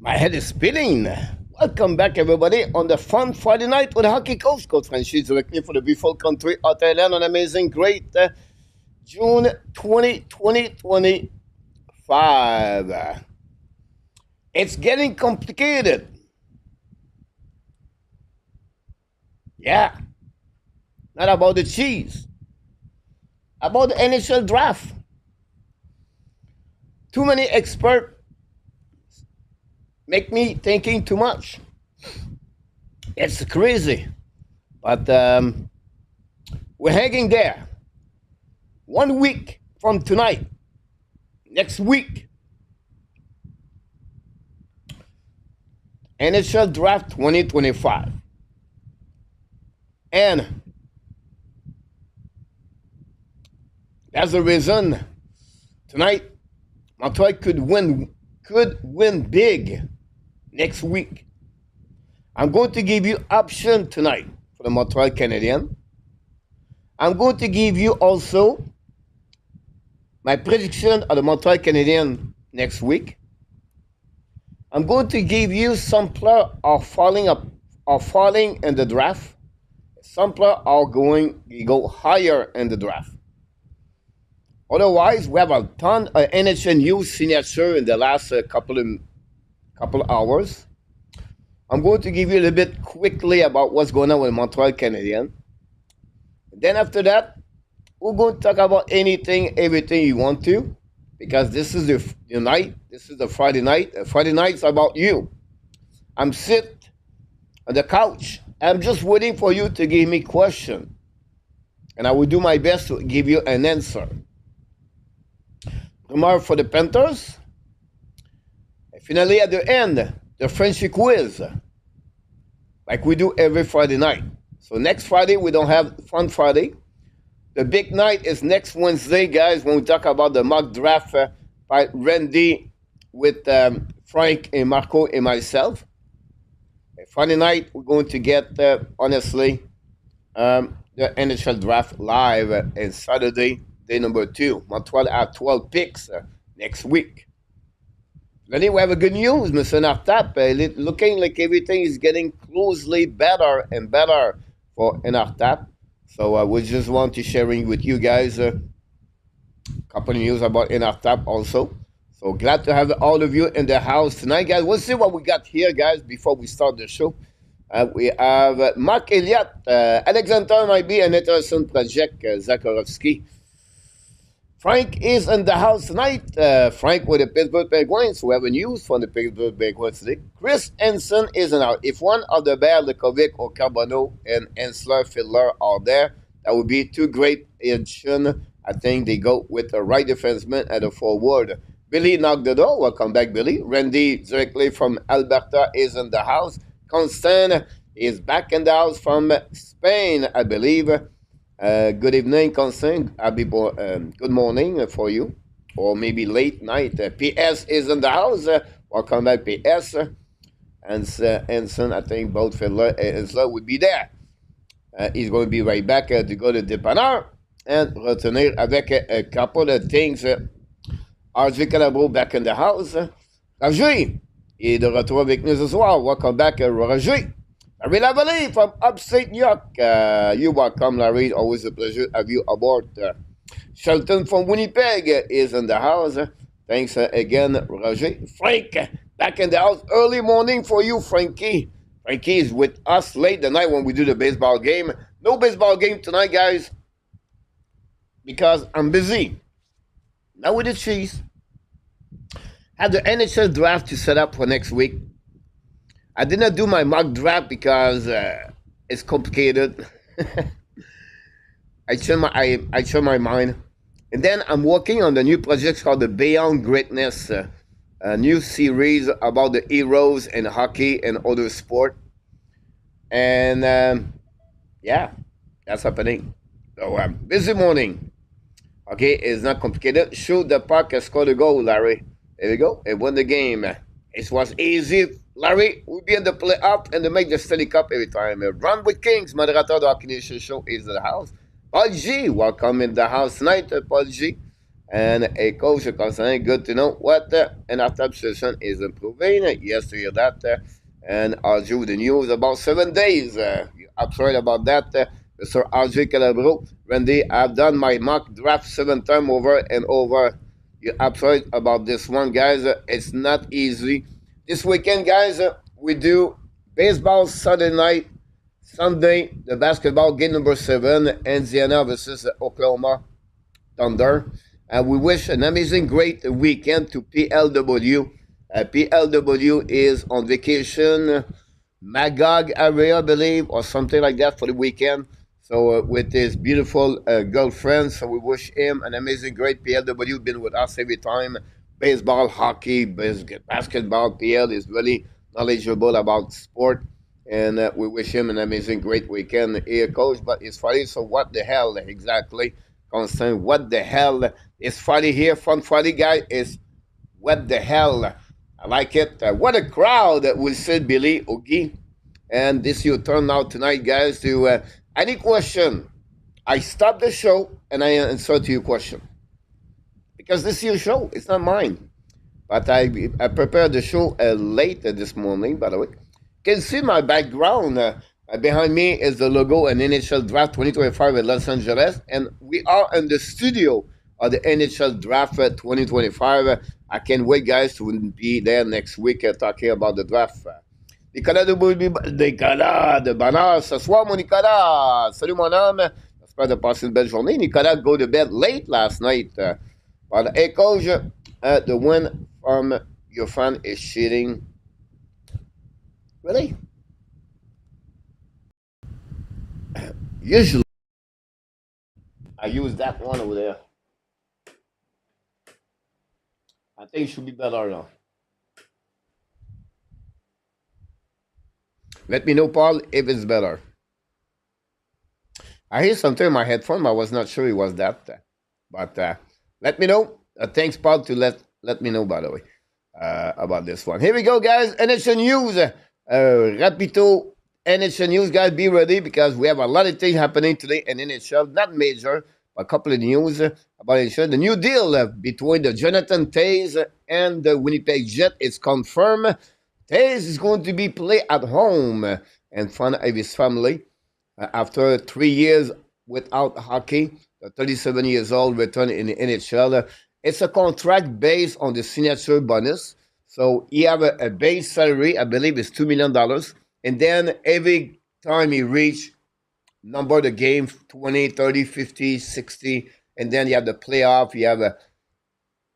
My head is spinning. Welcome back, everybody, on the fun Friday night with Hockey Coach. Coach Frenchy directly for the beautiful country of Thailand on amazing, great June 2025. It's getting complicated. Yeah, not about the cheese, about the NHL Draft. Too many experts make me thinking too much. It's crazy, but we're hanging there. 1 week from tonight, next week, NHL Draft 2025. And that's the reason tonight Montreal could win big next week. I'm going to give you option tonight for the Montreal Canadiens. I'm going to give you also my prediction of the Montreal Canadiens next week. I'm going to give you some players are falling in the draft. Some players are going to go higher in the draft. Otherwise, we have a ton of NHL news signature in the last couple hours. I'm going to give you a little bit quickly about what's going on with the Montreal Canadiens. Then after that, we're going to talk about everything you want to, because this is the night. This is the Friday night. Friday night's about you. I'm sitting on the couch. I'm just waiting for you to give me a question, and I will do my best to give you an answer. Tomorrow for the Panthers. And finally, at the end, the Frenchy Quiz, like we do every Friday night. So next Friday, we don't have Fun Friday. The big night is next Wednesday, guys, when we talk about the mock draft by Randy with Frank and Marco and myself. Friday night, we're going to get, honestly, the NHL Draft live, and Saturday, day number 2. Montreal have 12 picks next week. Then we have a good news, Mr. Nartap. Looking like everything is getting closely better and better for Nartap. So we just want to sharing with you guys a couple of news about Nartap also. So glad to have all of you in the house tonight, guys. We'll see what we got here, guys, before we start the show. We have Mark Elliott. Alexander might be an interesting project, Zakharovsky. Frank is in the house tonight. Frank with the Pittsburgh Penguins. We have a news from the Pittsburgh Penguins today. Chris Henson is in out. If one of the Bear, Lekovic, or Carbonneau, and Ensler, Fiddler are there, that would be 2 great additions. I think they go with the right defenseman and the forward. Billy knocked the door. Welcome back, Billy. Randy, directly from Alberta, is in the house. Constant is back in the house from Spain, I believe. Good evening, Constant. Good morning for you, or maybe late night. PS is in the house. Welcome back, PS. And Ensign, I think both Fiddler and Ensler would be there. He's going to be right back to go to Dépanneur and retenir avec a couple of things. RJ Calabro back in the house. Roger est de retour avec nous ce soir. Welcome back, Roger. Larry Lavalley from upstate New York. You're welcome, Larry. Always a pleasure to have you aboard. Shelton from Winnipeg is in the house. Thanks again, Roger. Frank back in the house. Early morning for you, Frankie. Frankie is with us late the night when we do the baseball game. No baseball game tonight, guys, because I'm busy. Now with the cheese. Have the NHL draft to set up for next week. I did not do my mock draft because it's complicated. I changed my mind. And then I'm working on the new project called the Beyond Greatness, a new series about the heroes in hockey and other sport. And yeah, that's happening. So busy morning. Okay, it's not complicated. Shoot the puck and score the goal, Larry. There we go. It won the game. It was easy. Larry will be in the playoff and to make the Stanley Cup every time. Run with Kings, moderator of the Hockey Nation show, is in the house. Paul G, welcome in the house tonight, Paul G. And a coach constantly good to know what an attack session is improving. Yes, to hear that. And Arju with the news about 7 days. I'm sorry about that. Mr. Arju Calabro, Randy, I've done my mock draft 7 times over and over. You're absolutely about this one, guys. It's not easy. This weekend, guys, we do baseball Saturday night, Sunday, the basketball game number 7, Indiana versus Oklahoma Thunder. We wish an amazing, great weekend to PLW. PLW is on vacation, Magog area, I believe, or something like that for the weekend. So with his beautiful girlfriend, so we wish him an amazing, great PLW. Been with us every time. Baseball, hockey, basketball. PL is really knowledgeable about sport, and we wish him an amazing, great weekend here, coach. But it's Friday, so what the hell exactly? Constant, what the hell? It's Friday here, Fun Friday, guy. Is what the hell? I like it. What a crowd will say Billy Ogie. And this your turn now tonight, guys, to any question. I stop the show and I answer to your question. Because this is your show. It's not mine. But I prepared the show late this morning, by the way. You can see my background. Behind me is the logo and NHL Draft 2025 in Los Angeles. And we are in the studio of the NHL Draft 2025. I can't wait, guys, to be there next week talking about the draft. Nicolas de bonheur ce soir, mon Nicolas. Salut, mon homme. J'espère de passer une belle journée. Nicolas go to bed late last night. But, hey, coach, the win from your fan is cheating. Really? Usually, I use that one over there. I think it should be better now. Let me know, Paul, if it's better. I hear something in my headphone, but I was not sure it was that. But let me know. Thanks, Paul, to let me know, by the way, about this one. Here we go, guys. NHL News. Rapito NHL News, guys, be ready because we have a lot of things happening today in NHL. Not major, but a couple of news about NHL. The new deal between the Jonathan Toews and the Winnipeg Jet is confirmed. Toews is going to be played at home in front of his family after 3 years without hockey. The 37 years old return in the NHL. It's a contract based on the signature bonus. So he have a base salary, I believe it's $2 million. And then every time he reach number the game 20, 30, 50, 60, and then you have the playoff, you have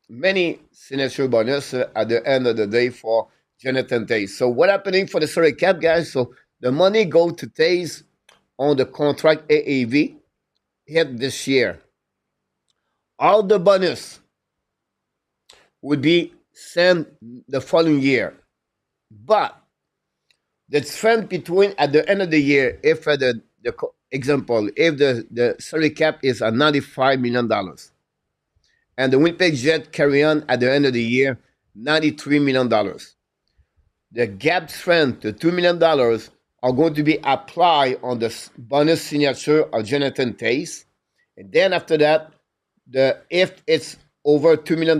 many signature bonus at the end of the day for Jonathan Toews. So what happening for the salary cap, guys? So the money go to Toews on the contract AAV hit this year. All the bonus would be sent the following year. But the trend between at the end of the year, if the example, if the salary cap is at $95 million and the Winnipeg Jet carry on at the end of the year, $93 million. The gap trend, the $2 million, are going to be applied on the bonus signature of Jonathan Toews. And then after that, if it's over $2 million,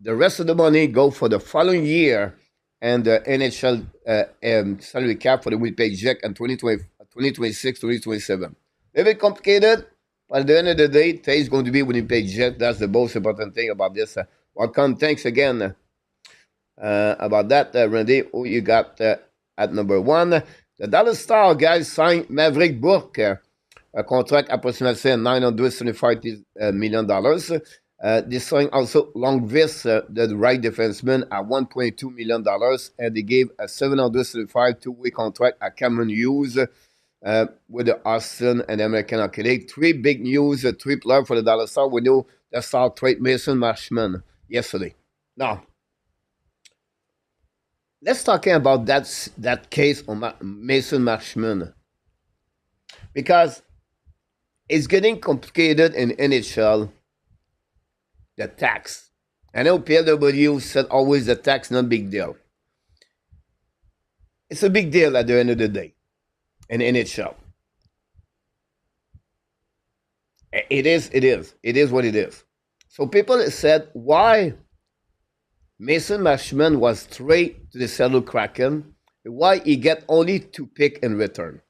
the rest of the money go for the following year and the NHL salary cap for the Winnipeg Jet in 2026, 2027. A bit complicated, but at the end of the day, Toews is going to be Winnipeg Jet. That's the most important thing about this. Welcome. Thanks again about that, Randy. Who you got at number one? The Dallas Star, guys, signed Maverick Bourque, a contract approximately $975 million. They signed also Longvis, the right defenseman, at $1.2 million, and they gave a $775 two-way contract at Cameron Hughes with the Austin and American Hockey League. Three big news, three players for the Dallas Star. We know the Star trade Mason Marshman yesterday. Now, let's talk about that case on Mason Marshman, because it's getting complicated in NHL. The tax. I know PLW said always the tax not big deal. It's a big deal at the end of the day in NHL. It is what it is. So people said why Mason Marshman was traded to the Seattle Kraken, why he get only 2 picks in return.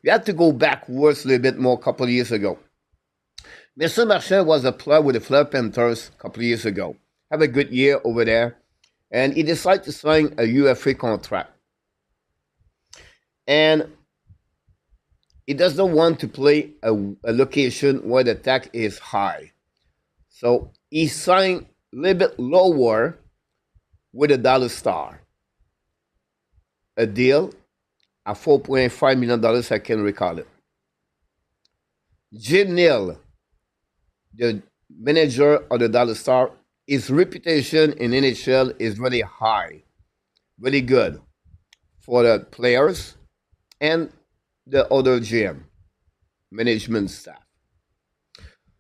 You have to go backwards a little bit more a couple of years ago. Mason Marchand was a player with the Florida Panthers a couple of years ago. Have a good year over there. And he decided to sign a UFA contract. And he doesn't want to play a location where the tax is high. So he signed a little bit lower with a Dallas Star. A deal at $4.5 million, I can recall it. Jim Neal, the manager of the Dallas Star, his reputation in NHL is really high, really good for the players and the other GM, management staff.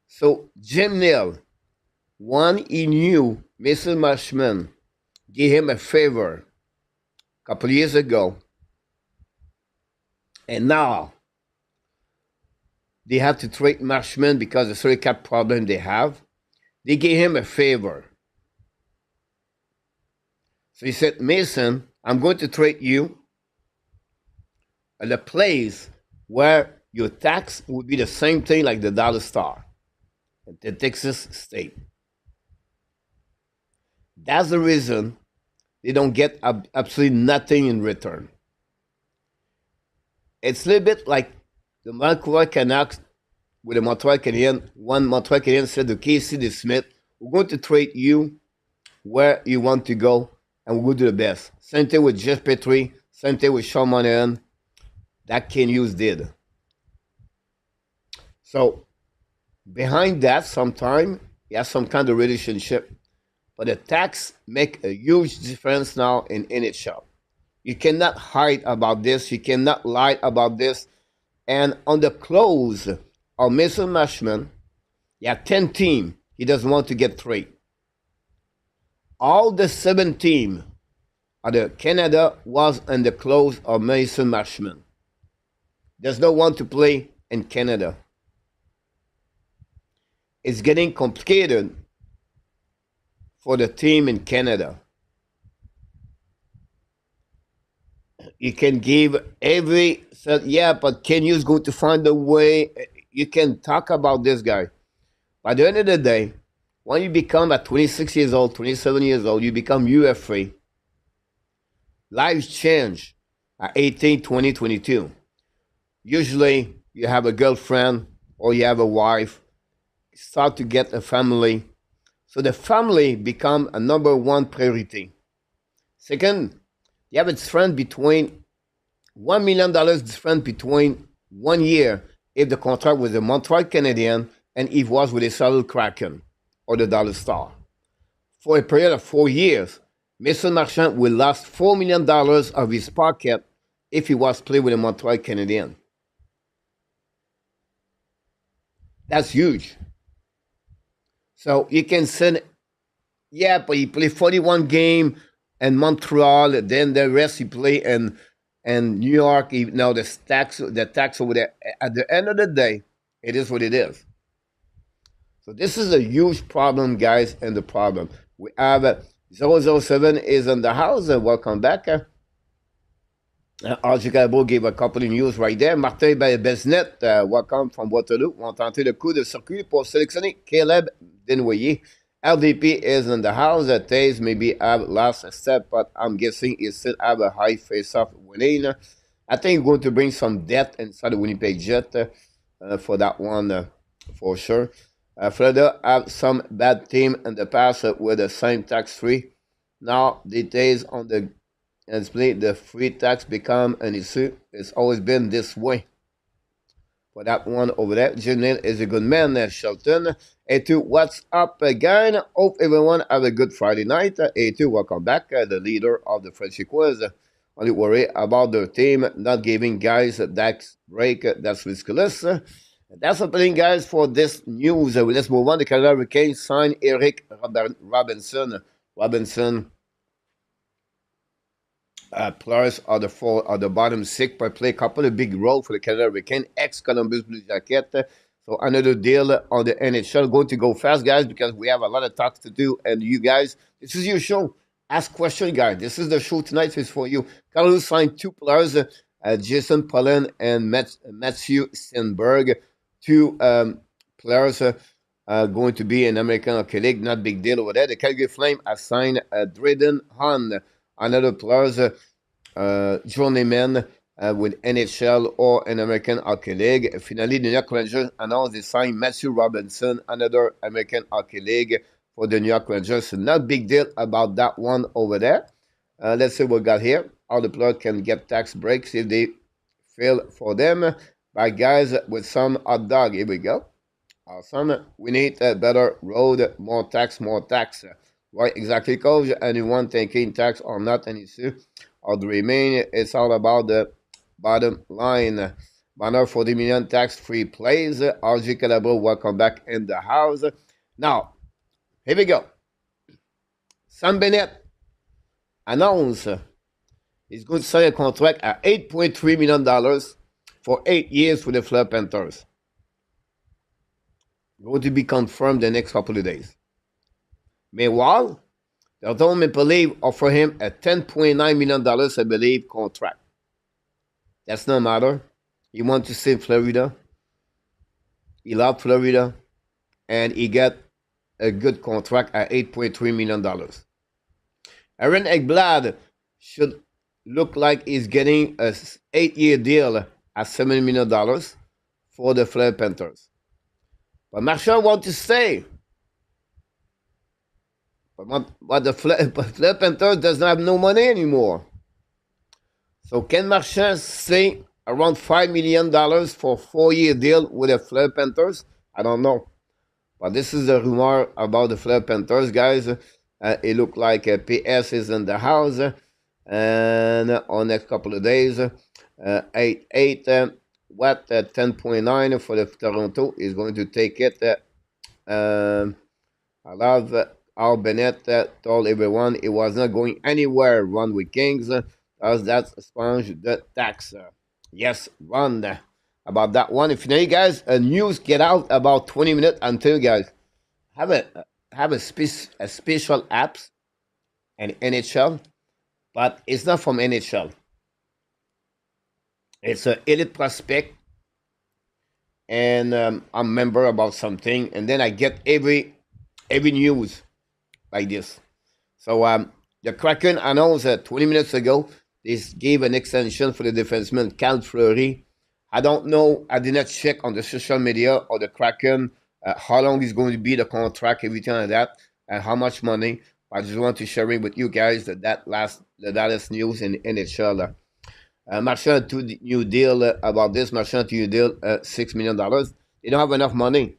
So Jim Neal, one he knew Mason Marshman gave him a favor a couple of years ago, and now they have to trade Marshman because of the salary cap problem they have. They gave him a favor. So he said, Mason, I'm going to trade you at a place where your tax would be the same thing like the Dallas Star, the Texas State. That's the reason they don't get absolutely nothing in return. It's a little bit like the Montreal Canucks with the Montreal Canadiens. One Montreal Canadiens said to Casey DeSmith, we're going to trade you where you want to go, and we'll do the best. Same thing with Jeff Petrie, same thing with Sean Monahan. That Ken Hughes did. So behind that, sometimes you have some kind of relationship. But the tax make a huge difference now in NHL. You cannot hide about this. You cannot lie about this. And on the close of Mason Marshman, you have 10 teams he doesn't want to get traded. All the 7 teams of the Canada was in the close of Mason Marshman. There's no one to play in Canada. It's getting complicated for the team in Canada. You can give yeah, but Ken Hughes going to find a way. You can talk about this guy. By the end of the day, when you become at 26 years old, 27 years old, you become UFA. Lives change at 18, 20, 22. Usually, you have a girlfriend or you have a wife, start to get a family. So the family become a number one priority. Second, you have a difference between $1 million difference between 1 year if the contract was the Montreal Canadiens and if it was with the Seattle Kraken or the Dallas Star. For a period of 4 years, Mason Marchand will lose $4 million of his pocket if he was playing with the Montreal Canadiens. That's huge. So you can send, yeah, but he played 41 games in Montreal, then the rest he played in New York. Now the tax over there. At the end of the day, it is what it is. So this is a huge problem, guys, and the problem. We have 007 is in the house. Welcome back. RJ Cabo gave a couple of news right there. Martin Besnet, welcome from Waterloo. On tenté le coup de circuit pour sélectionner Caleb Desnoyers. LDP is in the house. Taze maybe have last step, but I'm guessing he still have a high face-off winning. I think he's going to bring some depth inside the Winnipeg Jet for that one, for sure. Florida have some bad team in the past with the same tax-free. Now, details on the the free tax become an issue. It's always been this way. For that one over there, Jim Neal is a good man, Shelton. A2, what's up again? Hope everyone have a good Friday night. A2, welcome back. The leader of the Frenchy Quiz. Only worry about their team not giving guys a tax break. That's ridiculous. That's happening, guys, for this news. Let's move on. The Canada Hurricanes signed Eric Robinson. Players are the bottom 6 per play. Couple of big role for the Canada Hurricane. Ex-Columbus Blue Jacket. So another deal on the NHL. Going to go fast, guys, because we have a lot of talks to do. And you guys, this is your show. Ask questions, guys. This is the show tonight. So it's for you. Carlos signed two players, Jason Pollan and Matthew Stenberg. Two players going to be in American Hockey League. Not big deal over there. The Calgary Flame have signed Drayden Hahn. Another players, journeyman with NHL or an American Hockey League. Finally, the New York Rangers announced they signed Matthew Robinson, another American Hockey League for the New York Rangers. So not big deal about that one over there. Let's see what we got here. All the players can get tax breaks if they fail for them by guys with some hot dog. Here we go. Awesome. We need a better road, more tax, more tax. Why exactly, coach? Anyone taking tax or not an issue or the remain? It's all about the bottom line. Banner 40 million tax-free plays. RG Calabro, welcome back in the house. Now, here we go. Sam Bennett announced he's going to sign a contract at $8.3 million for 8 years with the Fleur Panthers. Going to be confirmed the next couple of days. Meanwhile, the Toronto Maple Leafs offer him a $10.9 million, I believe, contract. That's no matter. He wants to stay in Florida. He loves Florida. And he got a good contract at $8.3 million. Aaron Ekblad should look like he's getting an 8-year deal at $7 million for the Fleur Panthers. But Marchand wants to stay. But the Fleur Panthers does not have no money anymore. So can Marchand stay around $5 million for a 4-year deal with the Fleur Panthers? I don't know. But this is the rumor about the Fleur Panthers, guys. It looked like PS is in the house. And on next couple of days, 8 what 10.9 for the Toronto is going to take it. I love Al Bennett told everyone it was not going anywhere. Run with Kings, as that's sponge the tax. Yes, run about that one. If you know, guys, news get out about 20 minutes until guys have a special apps and NHL, but it's not from NHL. It's an elite prospect, and I'm a member about something, and then I get every news like this. So the Kraken announced 20 minutes ago they gave an extension for the defenseman Cal Fleury. I don't know. I did not check on the social media or the Kraken how long is going to be the contract, everything like that, and how much money. I just want to share it with you guys the latest news in NHL. Marchand to the new deal about this. Marchand to new deal $6 million. They don't have enough money.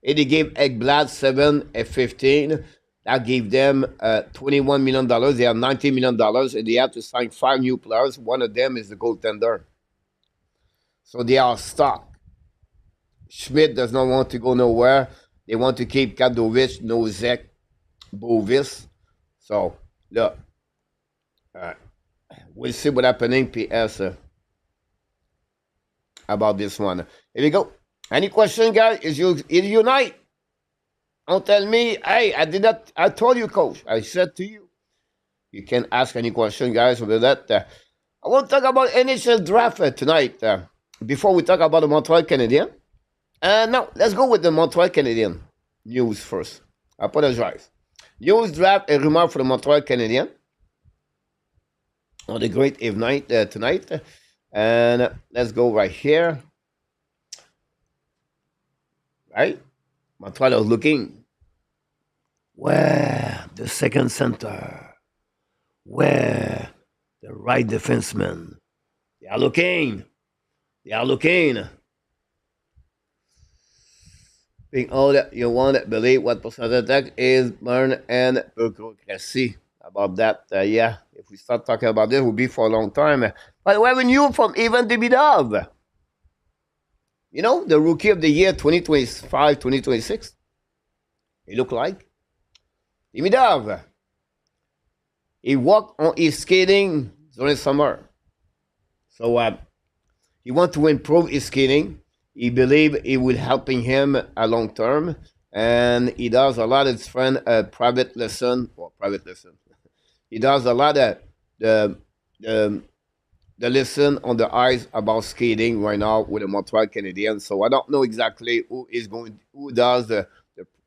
If they gave Ekblad 7 and 15, that gave them $21 million. They have $19 million, and they have to sign 5 new players. One of them is the goaltender. So they are stuck. Schmidt does not want to go nowhere. They want to keep Kadovich, Nozek, Bovis. So, look. We'll see what happening, PS, about this one. Here we go. Any question, guys? Is you night? Don't tell me, hey, I told you, coach. I said to you. You can ask any question, guys, about that. I want to talk about NHL Draft tonight. Before we talk about the Montreal Canadiens. Now, let's go with the Montreal Canadiens news first. I apologize. News Draft, a rumor for the Montreal Canadiens on the great Eve night tonight. And let's go right here. Right? Montreal is looking. Where the second center? Where the right defenseman? They are looking. They are looking. Being all that you want to believe what percentage attack is burn and bureaucracy. About that, yeah. If we start talking about this, it will be for a long time. But we have a news from Ivan Demidov. You know, the rookie of the year 2025, 2026. He look like Demidov. He worked on his skating during summer. So he want to improve his skating. He believe it will helping him a long term, and he does a lot of his friend private lesson or private lesson. He does a lot of the the the lesson on the ice about skating right now with the Montreal Canadiens. So I don't know exactly who does the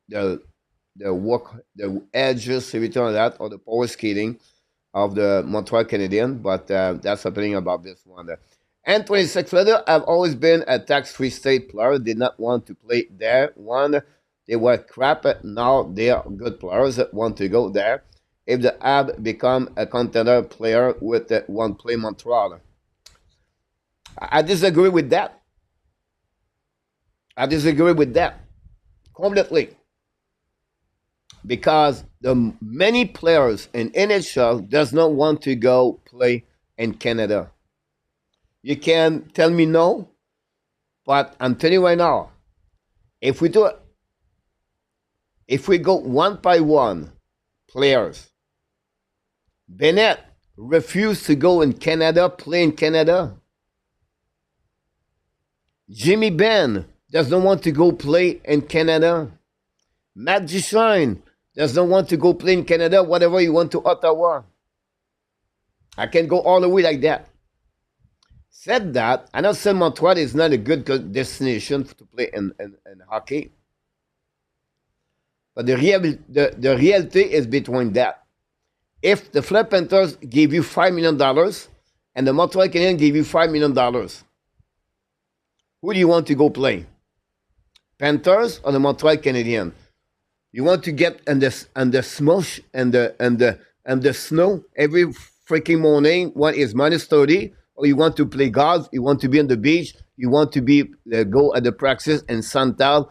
the work, the edges, everything like that, or the power skating of the Montreal Canadiens, but that's happening about this one. And 26 Florida have always been a tax-free state player. Did not want to play there. One, they were crap. Now they are good players that want to go there. If the Habs become a contender player with one play Montreal, I disagree with that. I disagree with that completely because the many players in NHL does not want to go play in Canada. You can tell me no, but I'm telling you right now, if we do, if we go one by one, players, Bennett refused to go in Canada, play in Canada. Jimmy Benn does not want to go play in Canada. Matt Duchene does not want to go play in Canada, whatever you want to Ottawa. I can go all the way like that. Said that, I know Saint Montreal is not a good destination to play in hockey. But the reality is between that. If the Florida Panthers gave you $5 million and the Montreal Canadiens gave you $5 million, who do you want to go play? Panthers or the Montreal Canadiens? You want to get in the smush and the snow every freaking morning when it's minus 30, or you want to play golf, you want to be on the beach, you want to be go at the practice in Santal,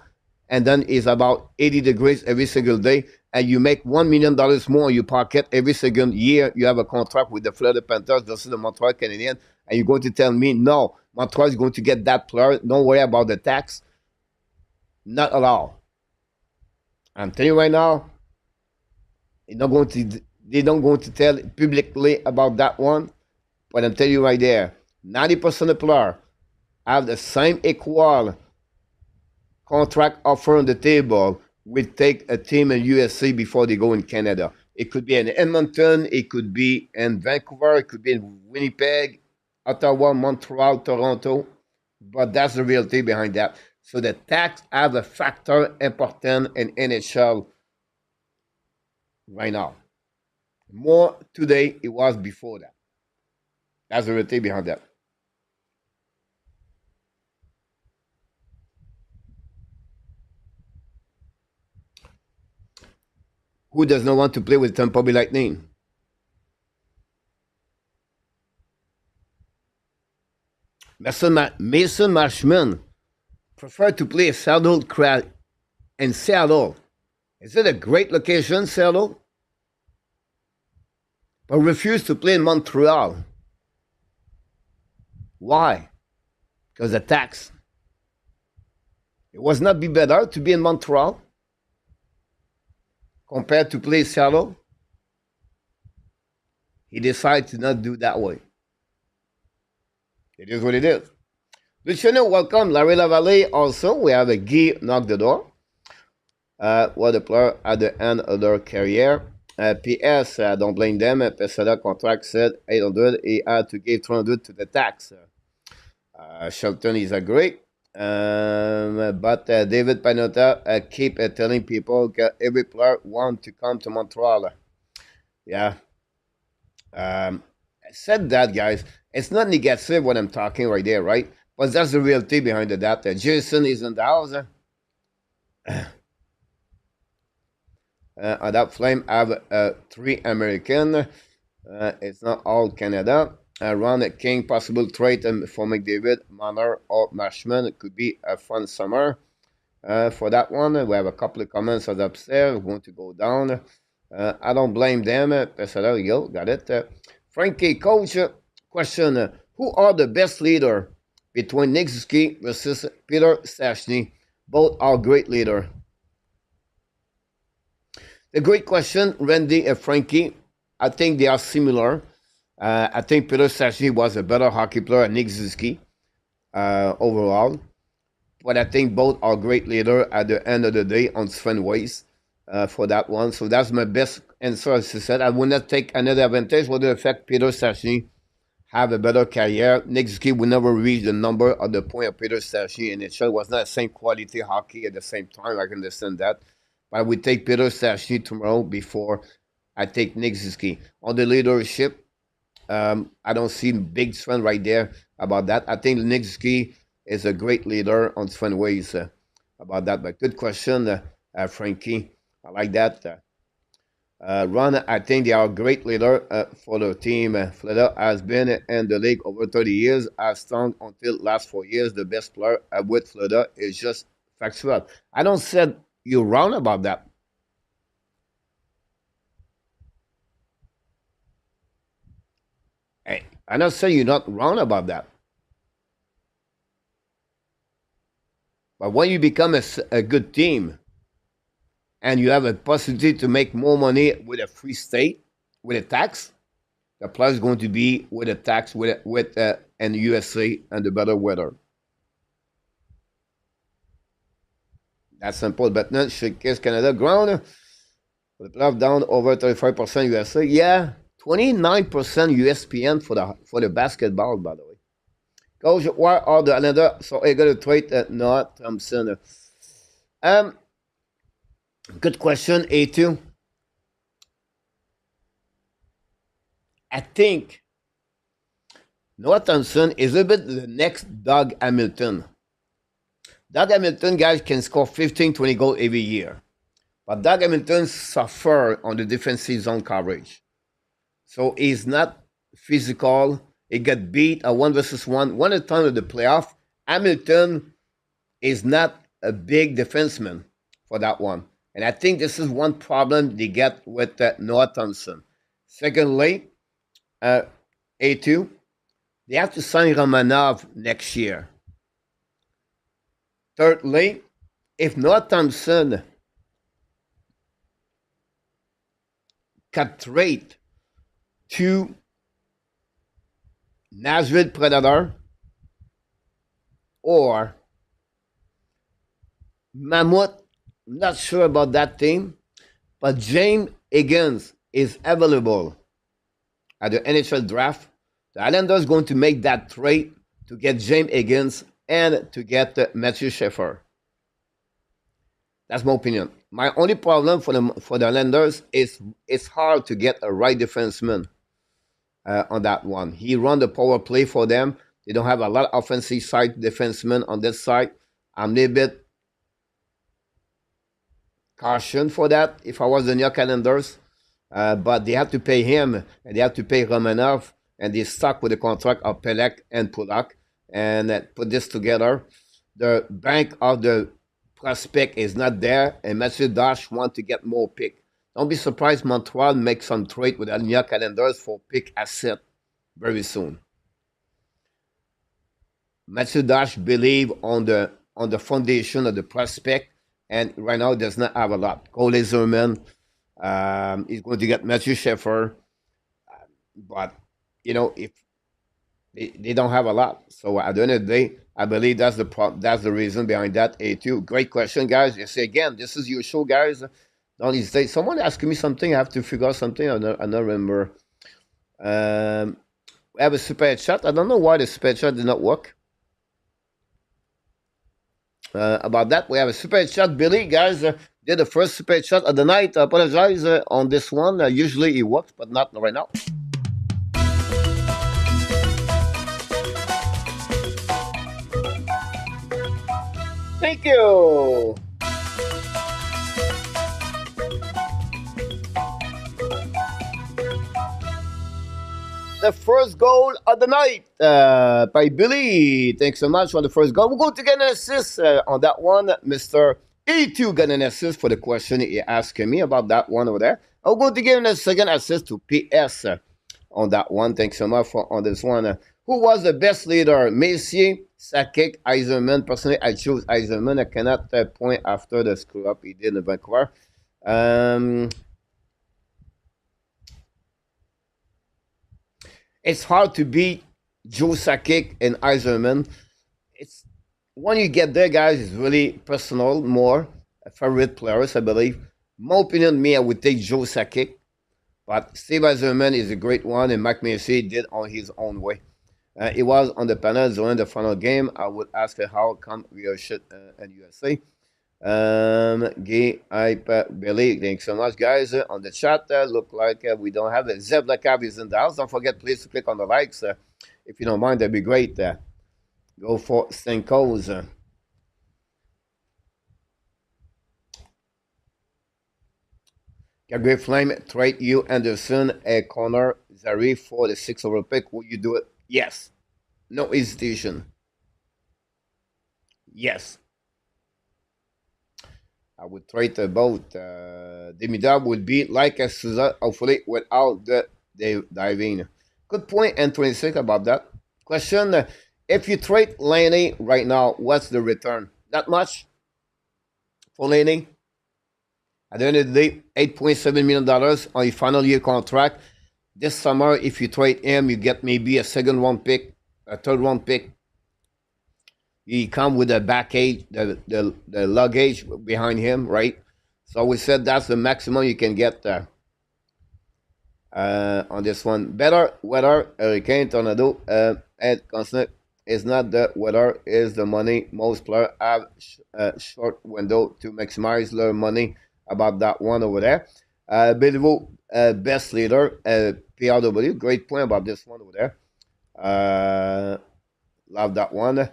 and then it's about 80 degrees every single day, and you make $1 million more in your pocket every single year. You have a contract with the Florida Panthers versus the Montreal Canadiens, and you're going to tell me, no, Montreal is going to get that player. Don't worry about the tax. Not at all. I'm telling you right now, they're not going to tell publicly about that one. But I'm telling you right there, 90% of players have the same equal contract offer on the table will take a team in USA before they go in Canada. It could be in Edmonton, it could be in Vancouver, it could be in Winnipeg, Ottawa, Montreal, Toronto. But that's the reality behind that. So the tax have a factor important in NHL right now. More today it was before that. That's the reality behind that. Who does not want to play with Tampa Bay Lightning? Mason Marshman preferred to play Seattle in Seattle. Is it a great location, Seattle? But refused to play in Montreal. Why? Because the tax. It was not be better to be in Montreal compared to play Seattle. He decided to not do that way. It is what it is. Luciano, welcome. Larry Lavallée also. We have a Guy knock the door. What a player at the end of their career. P.S. Don't blame them. Pesada contract said 800. He had to give 200 to the tax. Shelton is a great. But David Panotta keep telling people every player want to come to Montreal. Yeah. I said that, guys. It's not negative what I'm talking right there, right? But that's the reality behind the data. Jason is in the house. That Flame have 3 American. It's not all Canada. Ron King, possible trade for McDavid, Manor, or Marshman. It could be a fun summer. For that one, we have a couple of comments upstairs. We want to go down. I don't blame them. So there we go. Got it. Frankie, coach, question. Who are the best leader between Nick Suzuki versus Peter Stastny? Both are great leader. A great question, Randy and Frankie. I think they are similar. I think Peter Stastny was a better hockey player than Nick Suzuki overall. but I think both are great leader at the end of the day on different ways for that one. So that's my best answer. As I said, I would not take another advantage. Would it affect Peter Stastny have a better career? Nick Suzuki will never reach the number or the point of Peter Stastny, and it was not the same quality hockey at the same time. I can understand that. But I would take Peter Stastny tomorrow before I take Nick Suzuki. On the leadership, I don't see big strength right there about that. I think Nick Suzuki is a great leader on different ways about that. But good question, Frankie. I like that. Ron, I think they are a great leader for the team. Florida has been in the league over 30 years, as strong until last 4 years. The best player with Florida is just factual. I don't said you're wrong about that. Hey, I don't say you're not wrong about that. But when you become a good team and you have a possibility to make more money with a free state, with a tax, the plus is going to be with a tax with and USA and the better weather. That's simple. But now, Kiss Canada ground, the playoff down over 35% USA. Yeah, 29% USPN for the basketball, by the way. Coach, why are the another so I got to trade Noah Thompson? Um, Good question, A2. I think Noah Thompson is a bit the next Doug Hamilton. Doug Hamilton, guys, can score 15, 20 goals every year. But Doug Hamilton suffer on the defensive zone coverage. So he's not physical. He got beat at 1 versus 1. One at the time of the playoff, Hamilton is not a big defenseman for that one. And I think this is one problem they get with Noah Thompson. Secondly, A2, they have to sign Romanov next year. Thirdly, if Noah Thompson cut trade to Nashville Predator or Mammoth, not sure about that team, but James Higgins is available at the NHL Draft. The Islanders going to make that trade to get James Higgins and to get Matthew Sheffer. That's my opinion. My only problem for the Islanders is it's hard to get a right defenseman on that one. He run the power play for them. They don't have a lot of offensive side defensemen on this side. I'm a little bit caution for that if I was the New York Islanders. But they have to pay him and they have to pay Romanov, and they stuck with the contract of Pelech and Pulak and put this together. The bank of the prospect is not there, and Matthew Dash want to get more pick. Don't be surprised Montreal makes some trade with the New York Islanders for pick asset very soon. Matthew Dash believe on the foundation of the prospect, and right now does not have a lot. Cole Zerman, he's going to get Matthew Sheffer, but if they don't have a lot, so at the end of the day, I believe that's the reason behind that. A2, great question, guys. You say again, this is your show, guys. Don't hesitate. Someone asked me something. I have to figure out something. I don't remember. We have a super chat. I don't know why the super chat did not work. About that, we have a super chat. Billy, guys, did the first super chat of the night. I apologize on this one. Usually it works, but not right now. Thank you. The first goal of the night by Billy. Thanks so much for the first goal. We're going to get an assist on that one. Mr. E2 got an assist for the question he asked me about that one over there. I'm going to give a second assist to PS on that one. Thanks so much on this one. Who was the best leader? Messier, Sakic, Eiserman. Personally, I chose Eiserman. I cannot point after the screw up he did in Vancouver. It's hard to beat Joe Sakic and Eiserman. when you get there, guys, it's really personal, more favorite players, I believe. My opinion, me, I would take Joe Sakic, but Steve Eisenman is a great one, and Mike Massey did on his own way. He was on the panel during the final game. I would ask her how come we are shit in USA. Guy, Billy, thanks so much, guys. On the chat, look like we don't have it. Zev Lakav is in the house. Don't forget, please, to click on the likes. If you don't mind, that'd be great. Go for Stenko's. Calgary Flame trade you Anderson a corner Zari for the 6th overall pick. Will you do it? Yes. No hesitation. Yes. I would trade both. Demidab would be like a Souza, hopefully without the diving. Good point, and 26 about that. Question, if you trade Laney right now, what's the return? Not much for Laney. At the end of the day, $8.7 million on a final year contract. This summer, if you trade him, you get maybe a second round pick, a third round pick. He come with the baggage, the luggage behind him, right? So we said that's the maximum you can get on this one. Better weather, hurricane, tornado, and constant is not the weather, is the money. Most players have a short window to maximize their money. About that one over there. Beliveau, best leader, PRW. Great point about this one over there. Love that one.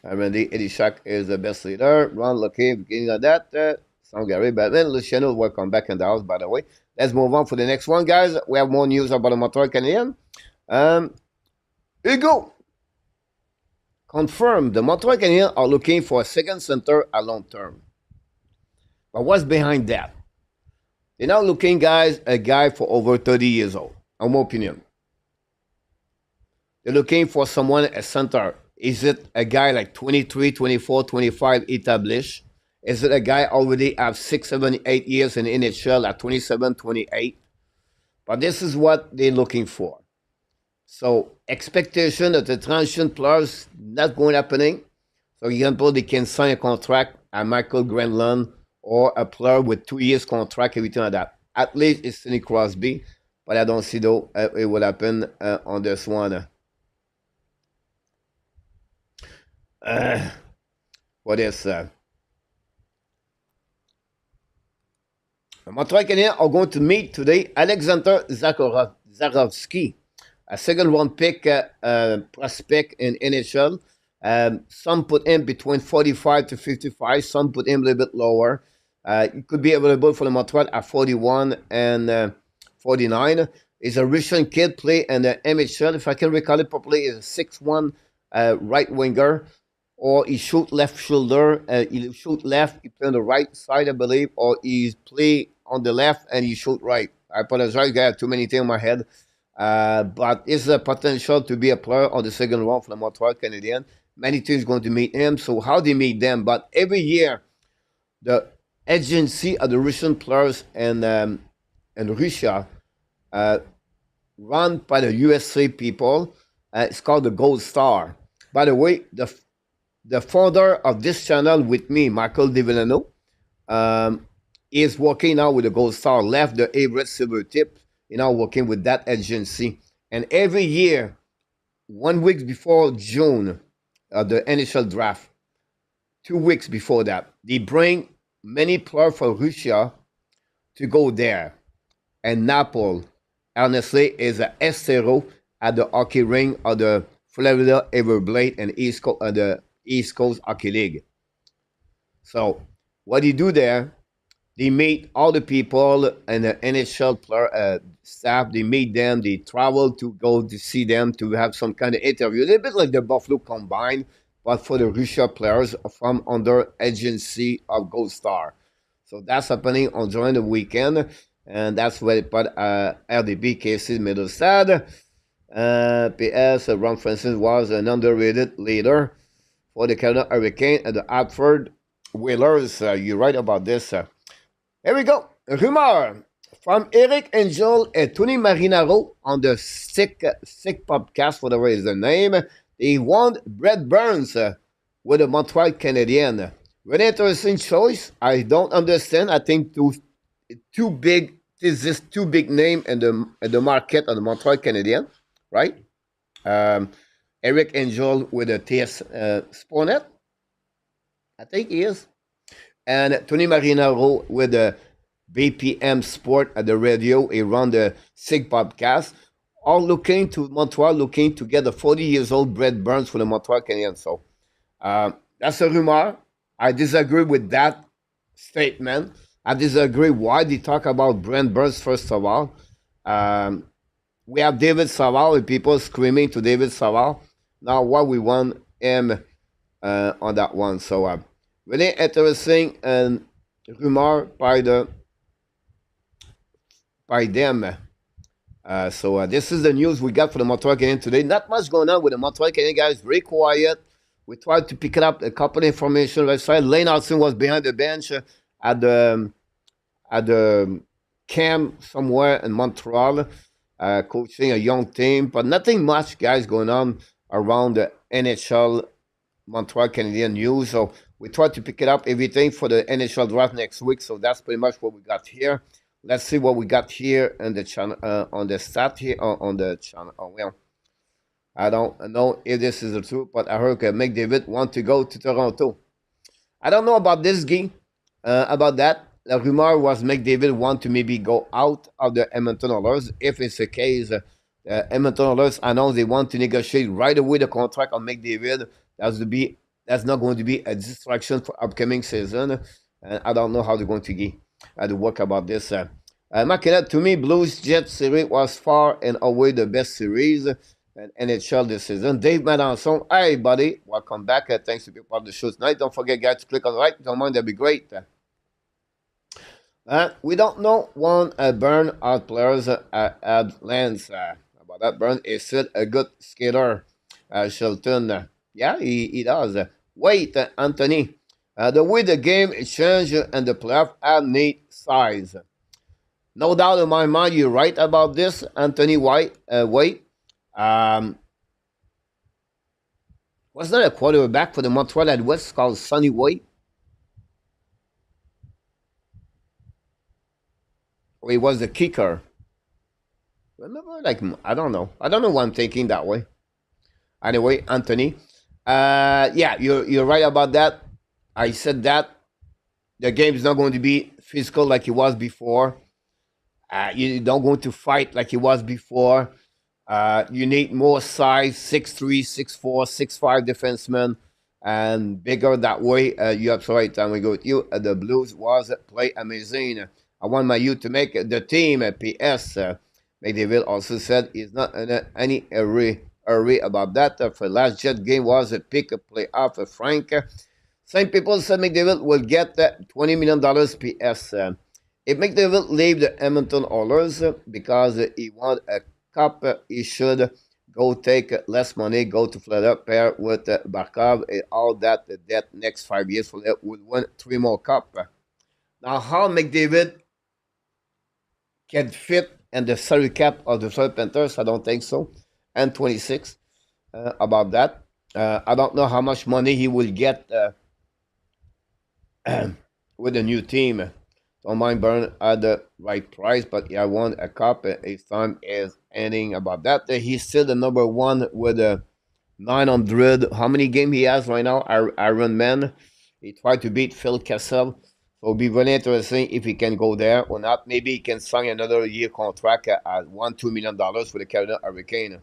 Randy Edishak is the best leader. Ron Lucky, beginning of that. Sam Gary Batman. Luciano, welcome back in the house, by the way. Let's move on for the next one, guys. We have more news about the Montreal Canadiens. Hugo. Confirmed. The Montreal Canadiens are looking for a second center at long term. But what's behind that? They're now looking, guys, a guy for over 30 years old, in my opinion. They're looking for someone, a center. Is it a guy like 23, 24, 25 established? Is it a guy already have 6, 7, 8 years in NHL at 27, 28? But this is what they're looking for. So expectation that the transition players not going happening. For example, they can sign a contract at Michael Granlund, or a player with 2 years contract, everything like that. At least it's Sidney Crosby, but I don't see though it will happen on this one. What is the Montreal Canadiens are going to meet today Alexander Zarovsky, a second round pick prospect in NHL. Some put him between 45 to 55, some put him a little bit lower. It could be available for the Montreal at 41 and 49. He's a Russian kid, play in the NHL. If I can recall it properly, he's a 6'1" right winger, or he shoot left shoulder. He shoot left, he play on the right side, I believe, or he play on the left and he shoot right. I apologize, I have too many things in my head. But it's a potential to be a player on the second round for the Montreal Canadiens. Many teams going to meet him. So how they meet them? But every year, the agency of the Russian players in Russia, run by the USA people, it's called the Gold Star. By the way, the founder of this channel with me, Michael DeVillano, is working now with the Gold Star. Left the Everett Silver Tip, now working with that agency. And every year, 1 week before June, the NHL Draft, 2 weeks before that, they bring many players from Russia to go there. And Napoli, honestly, is an estero at the hockey ring of the Florida Everblade and the East Coast Hockey League. So what they do there, they meet all the people and the NHL player, staff. They meet them. They travel to go to see them, to have some kind of interview. A little bit like the Buffalo Combine, but for the Russia players from under agency of Gold Star. So that's happening on during the weekend, and that's where they put RDB cases Middlestad. PS Ron Francis was an underrated leader for the Canada Hurricane and the Hartford Whalers. You're right about this. Here we go. Rumor from Eric Angel and Tony Marinaro on the Sick Podcast, whatever is the name. They want Brett Burns with the Montreal Canadiens. Very interesting choice. I don't understand. I think too big. This is too big name in the market of the Montreal Canadiens, right? Um, Eric Angel with the TS Spornet, I think he is, and Tony Marinaro with the BPM Sport at the radio. He run the SIG podcast. All looking to Montreal, looking to get the 40 years old Brett Burns for the Montreal Canadiens. So that's a rumor. I disagree with that statement. I disagree why they talk about Brent Burns first of all. We have David Savard and people screaming to David Savard. Now what we want him on that one. So really interesting and rumor by them. So this is the news we got for the Montreal Canadiens today. Not much going on with the Montreal Canadiens, guys. Very quiet. We tried to pick it up a couple of information website. Lane Hudson was behind the bench at the camp somewhere in Montreal, coaching a young team, but nothing much, guys, going on around the NHL Montreal Canadiens news. So we tried to pick it up everything for the NHL draft next week. So that's pretty much what we got here. Let's see what we got here on the channel, on the stat here, on the channel. Oh, well, I don't know if this is the truth, but I heard McDavid want to go to Toronto. I don't know about this game, about that. The rumor was McDavid want to maybe go out of the Edmonton Oilers. If it's the case, Edmonton Oilers announced they want to negotiate right away the contract on McDavid. That's not going to be a distraction for upcoming season. And I don't know how they're going to get to work about this. Makina, to me, Blues Jets series was far and away the best series in NHL this season. Dave Melanson, hey buddy, welcome back. Thanks to be part of the show tonight. Don't forget, guys, to click on the like. Don't mind, that'd be great. We don't know one Burn out players at Lance. About that, Burn is still a good skater. Shelton, yeah, he does. Wait, Anthony. The way the game changed and the playoff have neat size. No doubt in my mind, you're right about this, Anthony White. Wait. Was there a quarterback for the Montreal at West called Sonny White? Or he was the kicker? Remember, like, I don't know. I don't know why I'm thinking that way. Anyway, Anthony. Yeah, you're right about that. I said that the game is not going to be physical like it was before. You don't going to fight like it was before. You need more size, 6'3", 6'4", 6'5" defensemen, and bigger that way. You have right time we go with you. The Blues was play amazing. I want my youth to make the team. P.S. McDavid also said he's not in any hurry about that. For last Jet game was a pick a play off of Frank. Same people said McDavid will get $20 million PS. If McDavid leave the Edmonton Oilers because he want a cup, he should go take less money, go to Florida, pair with Barkov, and all that next 5 years for that would win 3 more cup. Now, how McDavid can fit in the salary cap of the Florida Panthers, I don't think so. And 26 about that. I don't know how much money he will get with the new team. Don't mind Burn at the right price, but I want a cup. His time is ending about that. He's still the number one with a 900. How many games he has right now? Iron Man. He tried to beat Phil Kessel. So it'll be really interesting if he can go there or not. Maybe he can sign another year contract at $1-2 million for the Carolina Hurricane.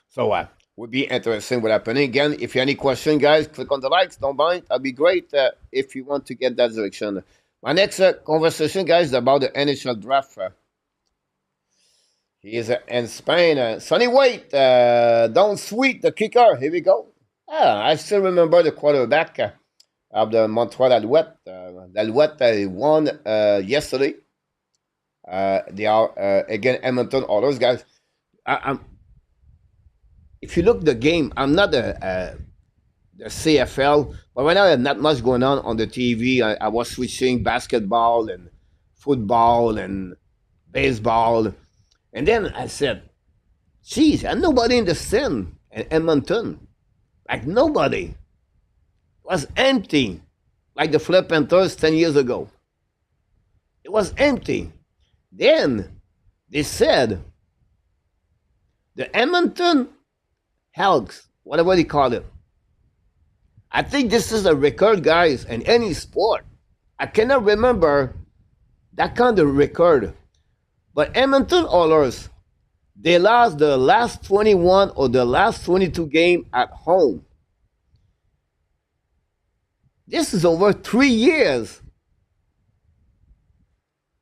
So would be interesting what happening. Again, if you have any question, guys, click on the likes. Don't mind. That'd be great if you want to get that direction. My next conversation, guys, is about the NHL Draft. He is in Spain. Sonny White, don't sweet the kicker. Here we go. I still remember the quarterback of the Montreal Alouette. The Alouette won yesterday. They are, again, Edmonton Oilers, guys. If you look the game, I'm not the CFL, but right now there's not much going on the TV. I was switching basketball and football and baseball. And then I said, geez, and nobody in the stand. and Edmonton. Like nobody. It was empty. Like the Flip Panthers 10 years ago. It was empty. Then they said the Edmonton Elks, whatever they call it. I think this is a record, guys, in any sport. I cannot remember that kind of record. But Edmonton Oilers, they lost the last 21 or the last 22 game at home. This is over 3 years.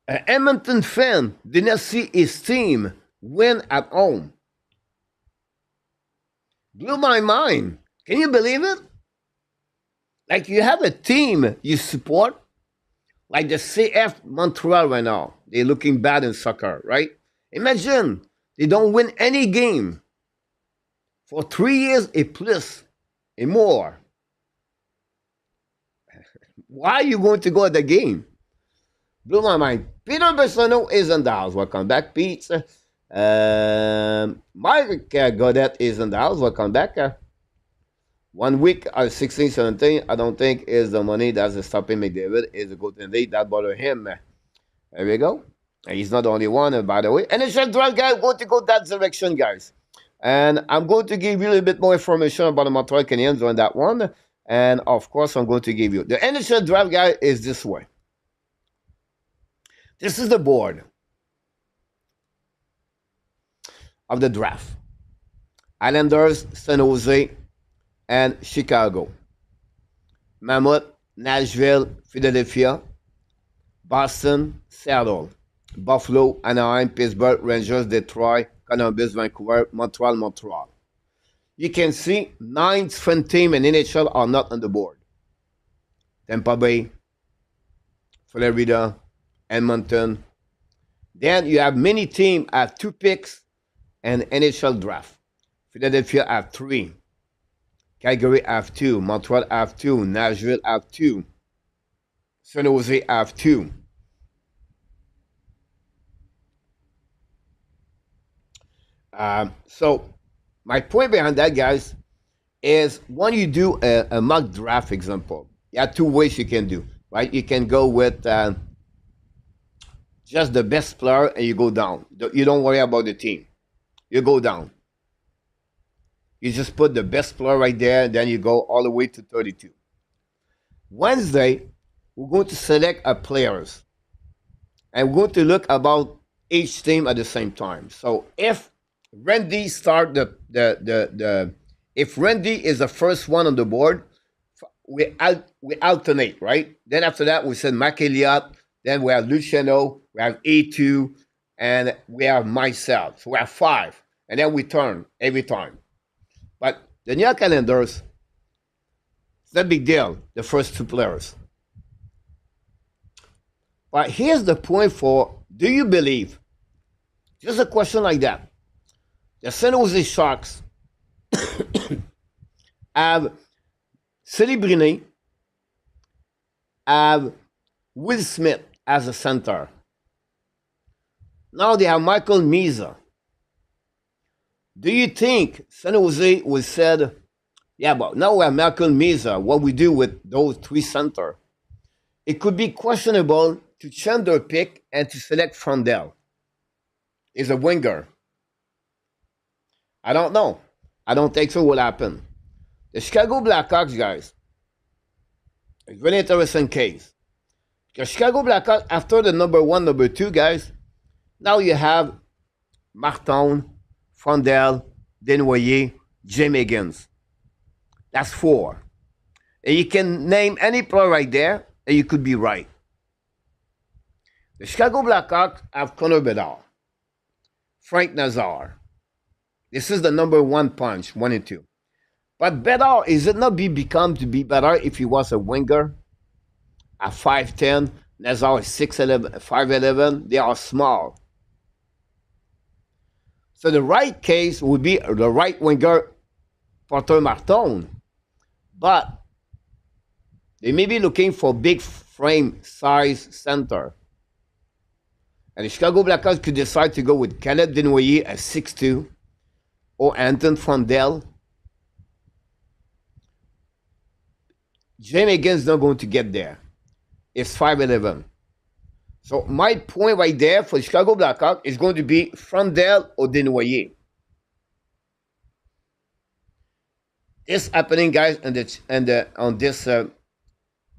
An Edmonton fan did not see his team win at home. Blew my mind. Can you believe it? Like you have a team you support, like the CF Montreal right now. They're looking bad in soccer, right? Imagine they don't win any game for 3 years and plus and more. Why are you going to go at the game? Blew my mind. Peter Bissano is in the house. Welcome back, Pete. Mike Godet is in the house. Welcome back. 1 week, 16, 17, I don't think is the money that's stopping McDavid. Is a good thing. That bother him. There we go. And he's not the only one, by the way. NHL Draft guy, going to go that direction, guys. And I'm going to give you a little bit more information about the Montreal Canadiens on that one. And, of course, I'm going to give you. The NHL Draft guy is this way. This is the board of the draft. Islanders, San Jose, and Chicago. Mammoth, Nashville, Philadelphia, Boston, Seattle, Buffalo, Anaheim, Pittsburgh, Rangers, Detroit, Columbus, Vancouver, Montreal. You can see 9 different teams in NHL are not on the board. Tampa Bay, Florida, Edmonton. Then you have many teams have 2 picks and NHL draft. Philadelphia have 3. Calgary have 2. Montreal have 2. Nashville have 2. San Jose have 2. So my point behind that, guys, is when you do a mock draft example, you have 2 ways you can do, right? You can go with just the best player and you go down. You don't worry about the team. You go down. You just put the best player right there, and then you go all the way to 32. Wednesday, we're going to select our players. And we're going to look about each team at the same time. So if Randy start if Randy is the first one on the board, we alternate, right? Then after that, we said Mac Elliott. Then we have Luciano, we have A2, and we have myself. So we have 5. And then we turn every time. But the New York Islanders, it's not a big deal, the first 2 players. But here's the point for, do you believe? Just a question like that. The San Jose Sharks have Celebrini, have Will Smith as a center. Now they have Michael Meza. Do you think San Jose will said, yeah, but now we have Michael Meza, what we do with those 3 center? It could be questionable to change their pick and to select Frondell. He's a winger. I don't know. I don't think so will happen. The Chicago Blackhawks, guys, it's a really interesting case. Because Chicago Blackhawks, after the number 1, number 2, guys, now you have Martin, Frondell, Desnoyers, Jim Higgins. That's 4. And you can name any player right there, and you could be right. The Chicago Blackhawks have Connor Bedard, Frank Nazar. This is the number 1 punch, 1 and 2. But Bedard, is it not become to be better if he was a winger? At 5'10", Nazar is 6'11", 5'11". They are small. So the right case would be the right winger, Porter Martin. But they may be looking for big frame size center. And the Chicago Blackhawks could decide to go with Caleb Desnoyers at 6'2", or Anton Frondell Jamie Higgins not going to get there. It's 5'11". So my point right there for Chicago Blackhawks is going to be Frandel or Desnoyers. This happening, guys, on this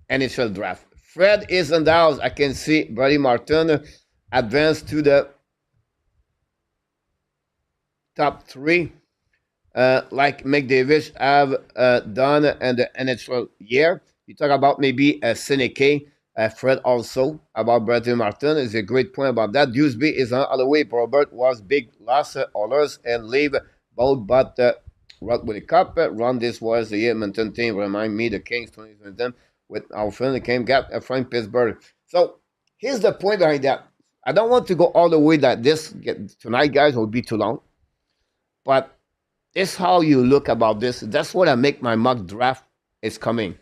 NHL draft. Fred is in the house. I can see Brady Martin advanced to the top 3, like McDavid have done in the NHL year. You talk about maybe Seneke, Fred also, about Brady Martin is a great point about that. Dewsby is on the way. Robert was big loss, Oilers, and leave both, but Rock with the Cup. Run this was the Edmonton team. Remind me the Kings 2020 with our friend that came gap from Pittsburgh. So here's the point behind that. I don't want to go all the way that this tonight, guys, will be too long. But it's how you look about this. That's what I make my mock draft is coming.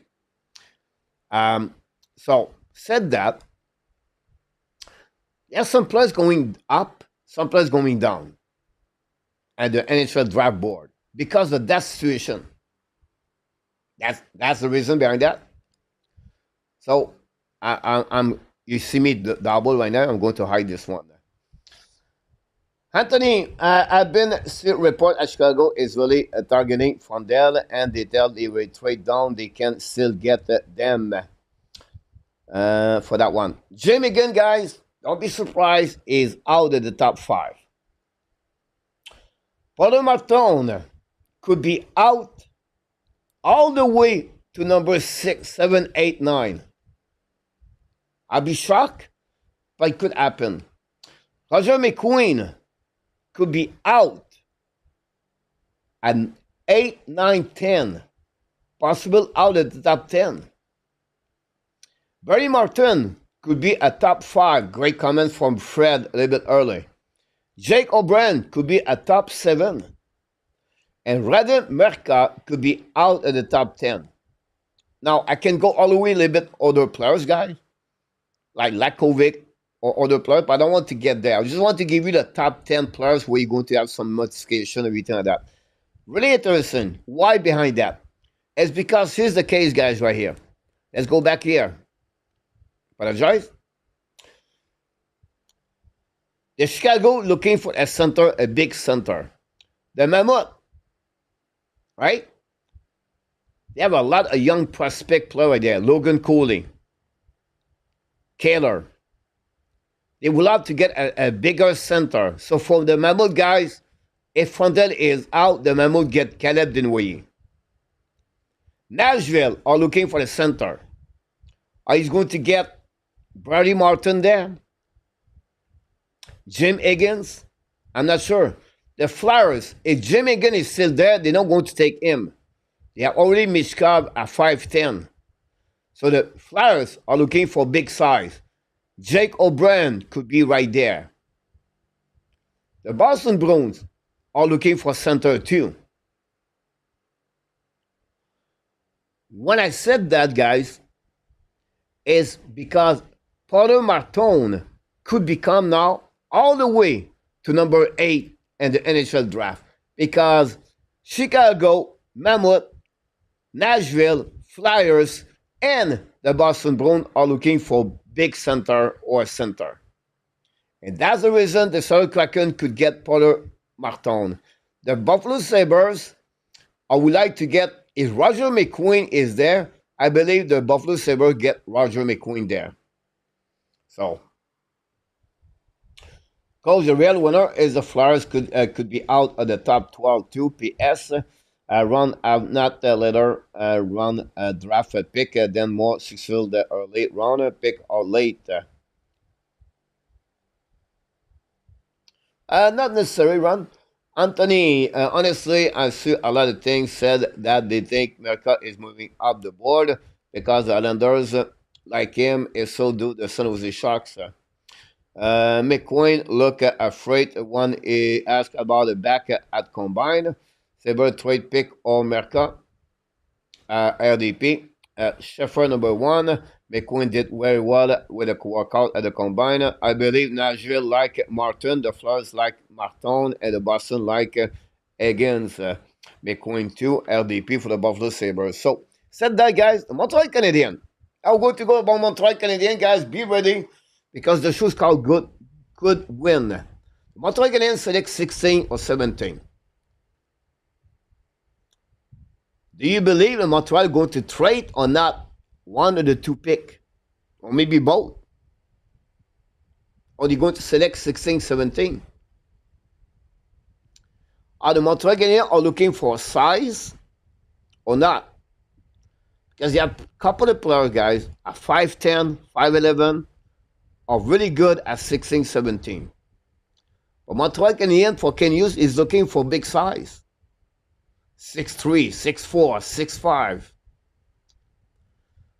So said that, there's some players going up, some players going down at the NHL draft board because of that situation. That's the reason behind that. So I'm you see me double right now. I'm going to hide this one. Anthony, I've been still report at Chicago is really targeting Frandel, and they tell they will trade down. They can still get them for that one. Jim again, guys, don't be surprised, is out of the top 5. Paul Martin could be out all the way to number 6, 7, 8, 9. I'll be shocked, but it could happen. Roger McQueen could be out at 8, 9, 10. Possible out of the top 10. Barry Martin could be a top 5. Great comment from Fred a little bit early. Jake O'Brien could be a top 7. And Radim Merka could be out of the top 10. Now, I can go all the way a little bit other players, guys, like Lakovic or other players, but I don't want to get there. I just want to give you the top 10 players where you're going to have some modification, everything like that. Really interesting. Why behind that? It's because here's the case, guys, right here. Let's go back here. Apologize. The Chicago looking for a center, a big center. The Mammoth, right? They have a lot of young prospect players right there. Logan Cooley, Kaler. They will have to get a bigger center. So for the Mammoth guys, if Frandel is out, the Mammoth get Caleb Desnoyers. Nashville are looking for a center. Are you going to get Brady Martin there? Jim Higgins? I'm not sure. The Flyers, if Jim Higgins is still there, they're not going to take him. They have already Mishkov at 5'10". So the Flyers are looking for big size. Jake O'Brien could be right there. The Boston Bruins are looking for center too. When I said that, guys, is because Paul Martin could become now all the way to number 8 in the NHL draft. Because Chicago, Mammoth, Nashville, Flyers, and the Boston Bruins are looking for big center or center. And that's the reason the Seattle Kraken could get Paul Martin. The Buffalo Sabres, I would like to get, if Roger McQueen is there, I believe the Buffalo Sabres get Roger McQueen there. So, because the real winner is the Flyers could be out of the top 12 too. P.S. Run not later run draft pick, then more successful the late round pick or late. Not necessarily run. Anthony, honestly, I see a lot of things said that they think Merca is moving up the board because the Islanders, like him, is so do the San Jose Sharks. McQueen look afraid when he asked about the back at combine. Saber trade pick or Merca. RDP. Sheffer number 1. McQueen did very well with a workout at the combine. I believe Nashville like Martin, the Flyers like Martin, and the Boston like Higgins. McQueen 2, RDP for the Buffalo Sabres. So Said that, guys, the Montreal Canadiens. I'm going to go about Montreal Canadiens, guys. Be ready because the show's called Good Win. The Montreal Canadiens select 16 or 17. Do you believe in Montreal going to trade or not one of the two pick? Or maybe both? Or are you going to select 16, 17? Are the Montreal Canadiens are looking for size or not? Because you have a couple of players, guys, at 5'10", 5'11", are really good at 16, 17. But Montreal Canadiens for Ken Hughes is looking for big size. 6'3", 6'4", 6'5".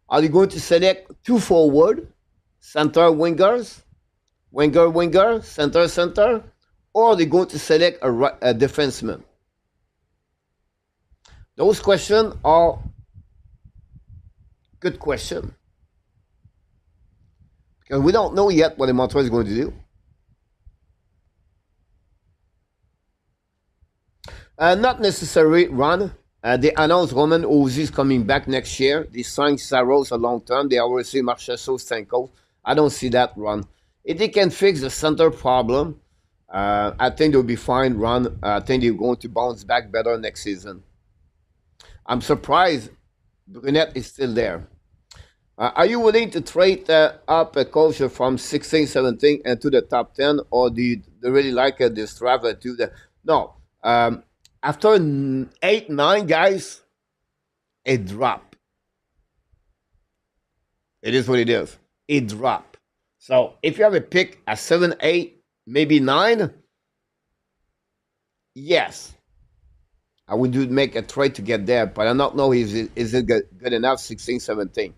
Are you going to select two forward, center wingers, winger, center, or are they going to select a defenseman? Those questions are good questions. Because we don't know yet what the Montreal is going to do. Not necessarily run. They announced Roman Ozzy is coming back next year. They signed Saros a long term. They already see Marchessault, Stanko. I don't see that run. If they can fix the center problem, I think they'll be fine run. I think they're going to bounce back better next season. I'm surprised Brunette is still there. Are you willing to trade up a culture from 16, 17 into the top 10, or do you really like this draft to the... No. After 8, 9 guys, it drop. It is what it is. It drop. So if you have a pick at 7, 8, maybe 9, yes, I would make a trade to get there, but I don't know is it good enough, 16, 17.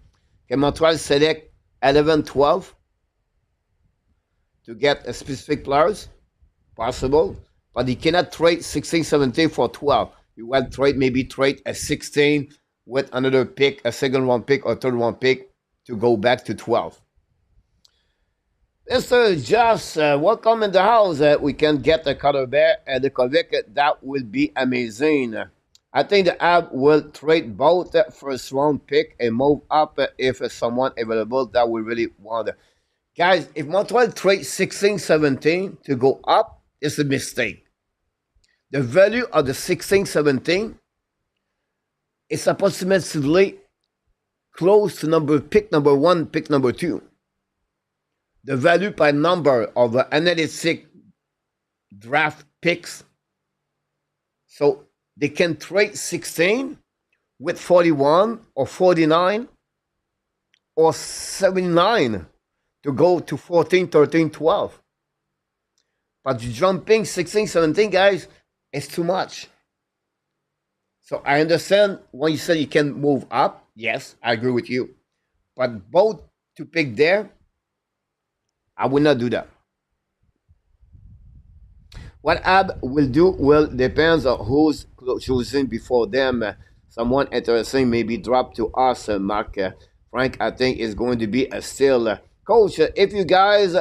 Can Montreal select 11, 12 to get a specific players? Possible. But you cannot trade 16, 17 for 12. You will trade a 16 with another pick, a second round pick or third round pick to go back to 12. Mr. Josh, welcome in the house. We can get the Cutter Bear and the Kovic. That will be amazing. I think the Habs will trade both first round pick and move up if someone available that we really want. Guys, if Montreal trades 16, 17 to go up, it's a mistake. The value of the 16, 17 is approximately close to pick number 1, pick number 2. The value by number of the analytic draft picks. So they can trade 16 with 41 or 49 or 79 to go to 14, 13, 12. But jumping 16, 17, guys, is too much. So I understand when you say you can move up. Yes, I agree with you. But both to pick there, I will not do that. What Ab will do will depends on who's choosing before them. Someone interesting maybe drop to us, Mark. Frank, I think is going to be a steal. Coach, if you guys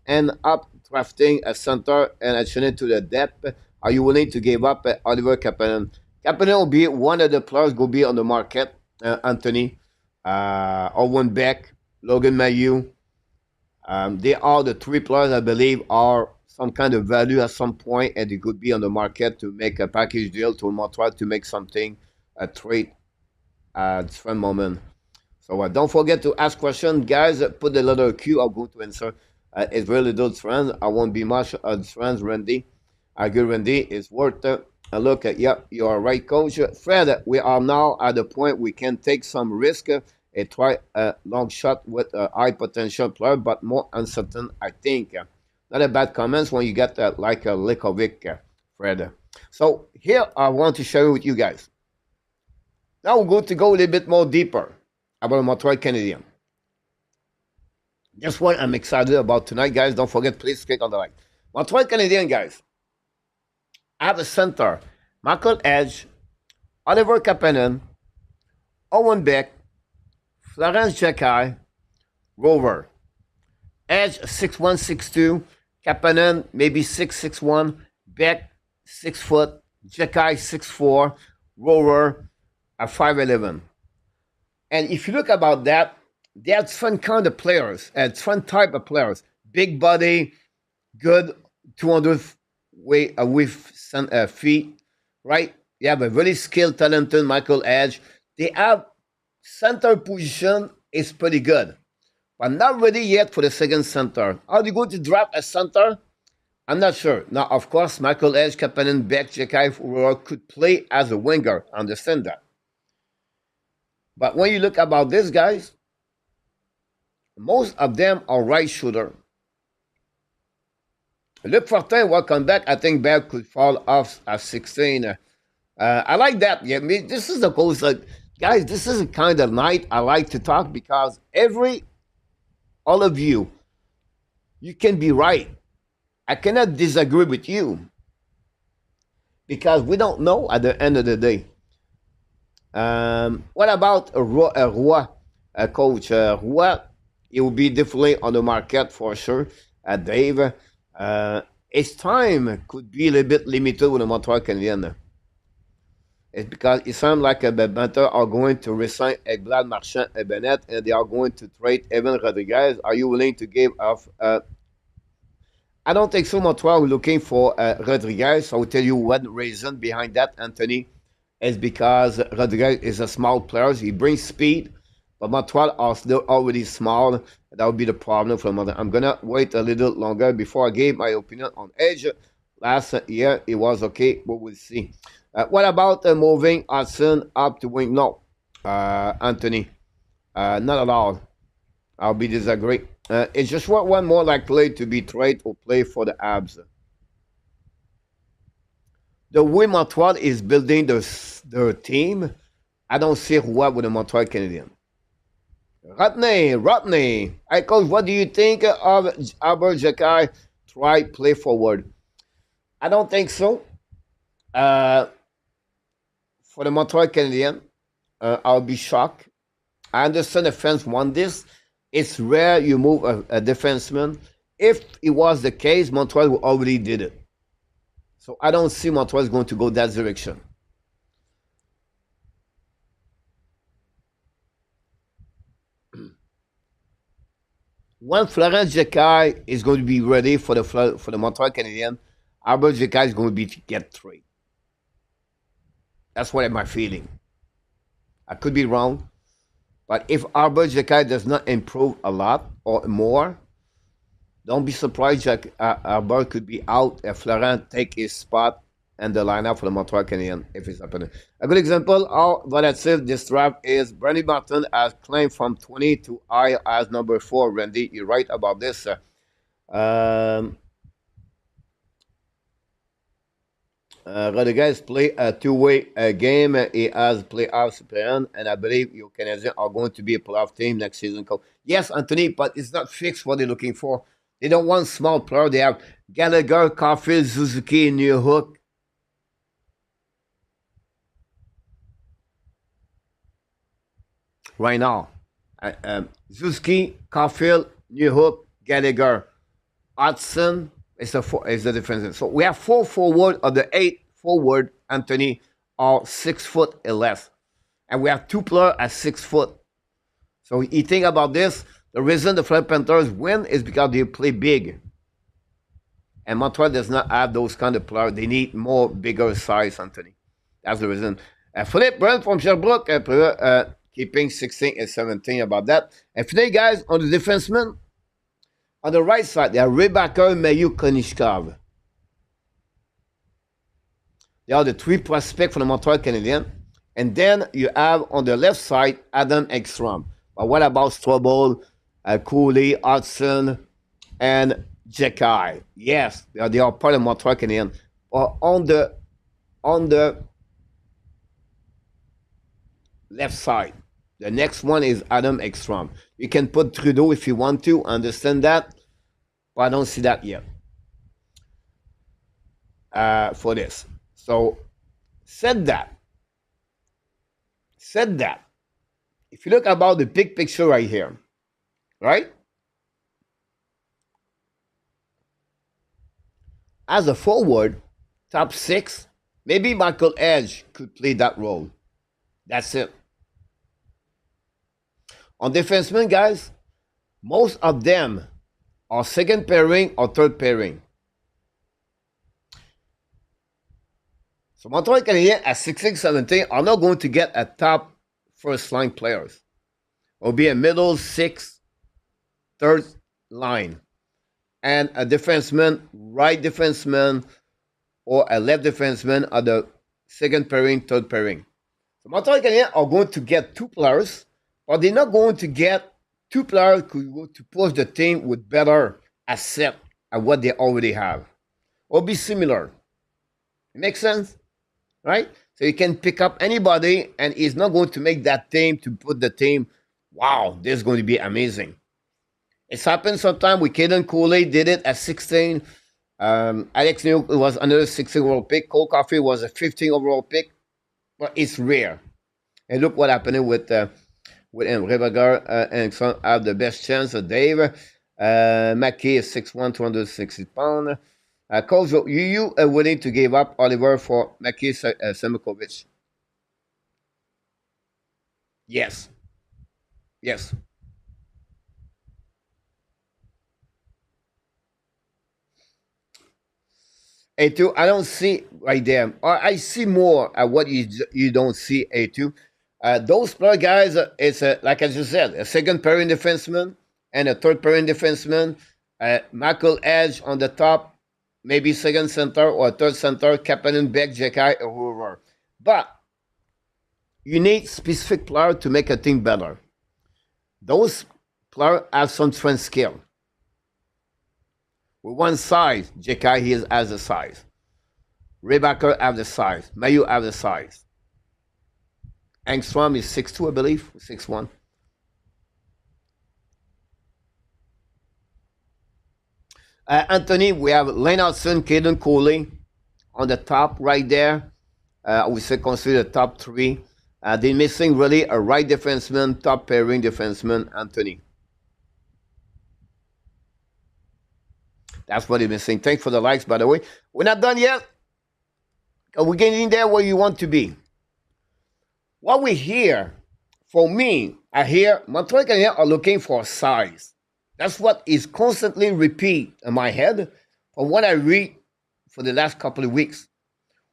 end up drafting a center and addition to the depth, are you willing to give up Oliver Kapanen? Kapanen will be one of the players will be on the market. Anthony, Owen Beck, Logan Mailloux. They are the 3 players I believe are some kind of value at some point, and they could be on the market to make a package deal to Montreal to make something a trade at different moment. So don't forget to ask questions, guys. Put the letter Q. I'm going to answer. It's really those friends. I won't be much friends, Randy. I agree, Randy. It's worth a look at. Yep, you are right, Coach. Fred, we are now at the point we can take some risk and try a long shot with a high potential player, but more uncertain, I think. Not a bad comments when you get like a Likovic, Fred. So here I want to share with you guys. Now we're going to go a little bit more deeper about Montreal Canadiens. That's what I'm excited about tonight, guys. Don't forget, please click on the like. Montreal Canadiens, guys. I have a center. Michael Edge, Oliver Kapanen, Owen Beck, Florence Jekai, Rover. Edge 6'1", 6'2", Kapanen maybe 6'1", Beck 6 foot, Jekai 6'4", Rover at 5'11". And if you look about that, they have different kind of players, different type of players. Big body, good 200 weight with feet, right? You have a very skilled, talented Michael Edge. They have center position is pretty good, but not ready yet for the second center. Are they going to draft a center? I'm not sure. Now, of course, Michael Edge, Kapanen, Beck, Jekai could play as a winger. I understand that. But when you look about these guys, most of them are right shooter. Luc Fortin will come back. I think Beck could fall off at 16. I like that. Yeah, this is the goal. Guys, this is a kind of night I like to talk because all of you, you can be right. I cannot disagree with you because we don't know at the end of the day. What about Roy, coach? Roy, it will be definitely on the market for sure. Dave, his time could be a little bit limited with the Montreal Canadiens. It's because it sounds like the Better are going to resign Ekblad, Marchand, and Bennett, and they are going to trade Evan Rodriguez. Are you willing to give off? I don't think so. Montreal is looking for Rodriguez. I will tell you one reason behind that, Anthony, is because Rodriguez is a small player. He brings speed, but Montreal are still already small. That would be the problem for Montreal. I'm going to wait a little longer before I give my opinion on Edge. Last year, it was okay, but we'll see. What about moving Hudson up to wing? No, Anthony, not at all. I'll be disagree. It's just one more likely to be traded or play for the Habs. The way Montreal is building their team, I don't see what with the Montreal Canadiens. Rodney. Hey, coach, what do you think of Albert Jekai try play forward? I don't think so. For the Montreal Canadiens, I'll be shocked. I understand the fans want this. It's rare you move a defenseman. If it was the case, Montreal already did it. So I don't see Montreal is going to go that direction. When Florent Jekai is going to be ready for the Montreal Canadiens, Albert Jekai is going to be to get traded. That's what my feeling. I could be wrong, but if Albert Jekai does not improve a lot or more, don't be surprised that Albert could be out and Florent take his spot and the lineup for the Montreal Canadiens if it's happening. A good example of what I said this draft is Brandy Martin has claimed from 20 to I as number 4. Randy, you're right about this. Rodriguez play a two-way game. He has playoff experience, and I believe your Canadiens are going to be a playoff team next season. Yes, Anthony, but it's not fixed what they're looking for. They don't want small player. They have Gallagher, Caulfield, Suzuki, New Hook. Right now, Suzuki, Caulfield, New Hook, Gallagher, Hudson is the defense. So we have 4 forward of the 8 forward, Anthony, are 6 foot or less. And we have 2 players at 6 foot. So you think about this, the reason the Florida Panthers win is because they play big. And Montreal does not have those kind of players. They need more bigger size, Anthony. That's the reason. Philippe Brun from Sherbrooke, keeping 16 and 17 about that. And today, guys, on the defenseman, on the right side, they are Rebecca, Mayu, Konishkov. They are the 3 prospects for the Montreal Canadiens. And then you have on the left side, Adam Ekstrom. But what about Strobel, Cooley, Hudson, and Jekai? Yes, they are part of Montreal Canadiens. On the left side, the next one is Adam Ekstrom. You can put Trudeau if you want to, understand that, but I don't see that yet for this. So, said that, if you look about the big picture right here, right? As a forward, top 6, maybe Michael Edge could play that role. That's it. On defensemen, guys, most of them are second pairing or third pairing. So Montreal Canadiens at 16-17 are not going to get a top first line players. It will be a middle six, third line, and a defenseman, right defenseman, or a left defenseman are the second pairing, third pairing. So Montreal Canadiens are going to get two players, but they're not going to get two players who go to push the team with better asset at what they already have. Or be similar. It makes sense? Right? So you can pick up anybody, and he's not going to make that team to put the team, wow, this is going to be amazing. It's happened sometime with Caden Cooley, did it at 16. Alex Newk was another 16 overall pick. Cole Caulfield was a 15 overall pick. But it's rare. And look what happened with him. Rebagar and Son have the best chance. Dave. Mackey is 6'1", 260 pounds. Coach, you are willing to give up Oliver for Mackey Semakovic? Yes. Yes. A2, I don't see right there. I see more at what you don't see, A2. Those player guys, it's like I just said, a second pairing defenseman and a third pairing defenseman. Michael Edge on the top, maybe second center or third center, Kapanen, Beck, Jekai, or whoever. But you need specific player to make a team better. Those players have some strength skill. With one size, Jekai has the size. Rebacker have the size. Mayu have the size. Engstrom is 6'2", I believe, 6'1". Anthony, we have Lennartson, Caden Cooley on the top right there. We say consider the top three. They're missing really a right defenseman, top pairing defenseman, Anthony. That's what they're missing. Thanks for the likes, by the way. We're not done yet. We're getting there where you want to be. What we hear, for me, I hear Montreal Canadiens are looking for size. That's what is constantly repeat in my head from what I read for the last couple of weeks.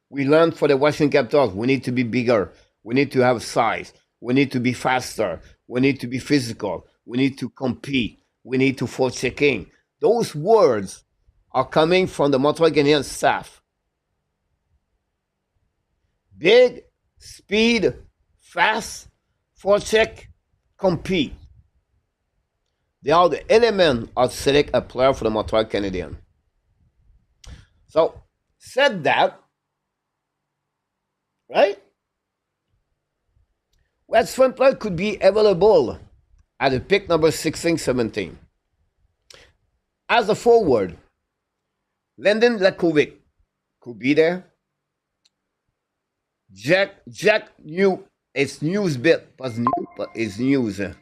We learned for the Washington Capitals, we need to be bigger. We need to have size. We need to be faster. We need to be physical. We need to compete. We need to forechecking. Those words are coming from the Montreal Canadiens staff. Big, speed, fast, forecheck, compete. They are the element of select a player for the Montreal Canadiens. So, said that, right? What strength player could be available at the pick number 16, 17? As a forward, Landon Lakovic could be there. Jack New, it's news bit, but it's news. How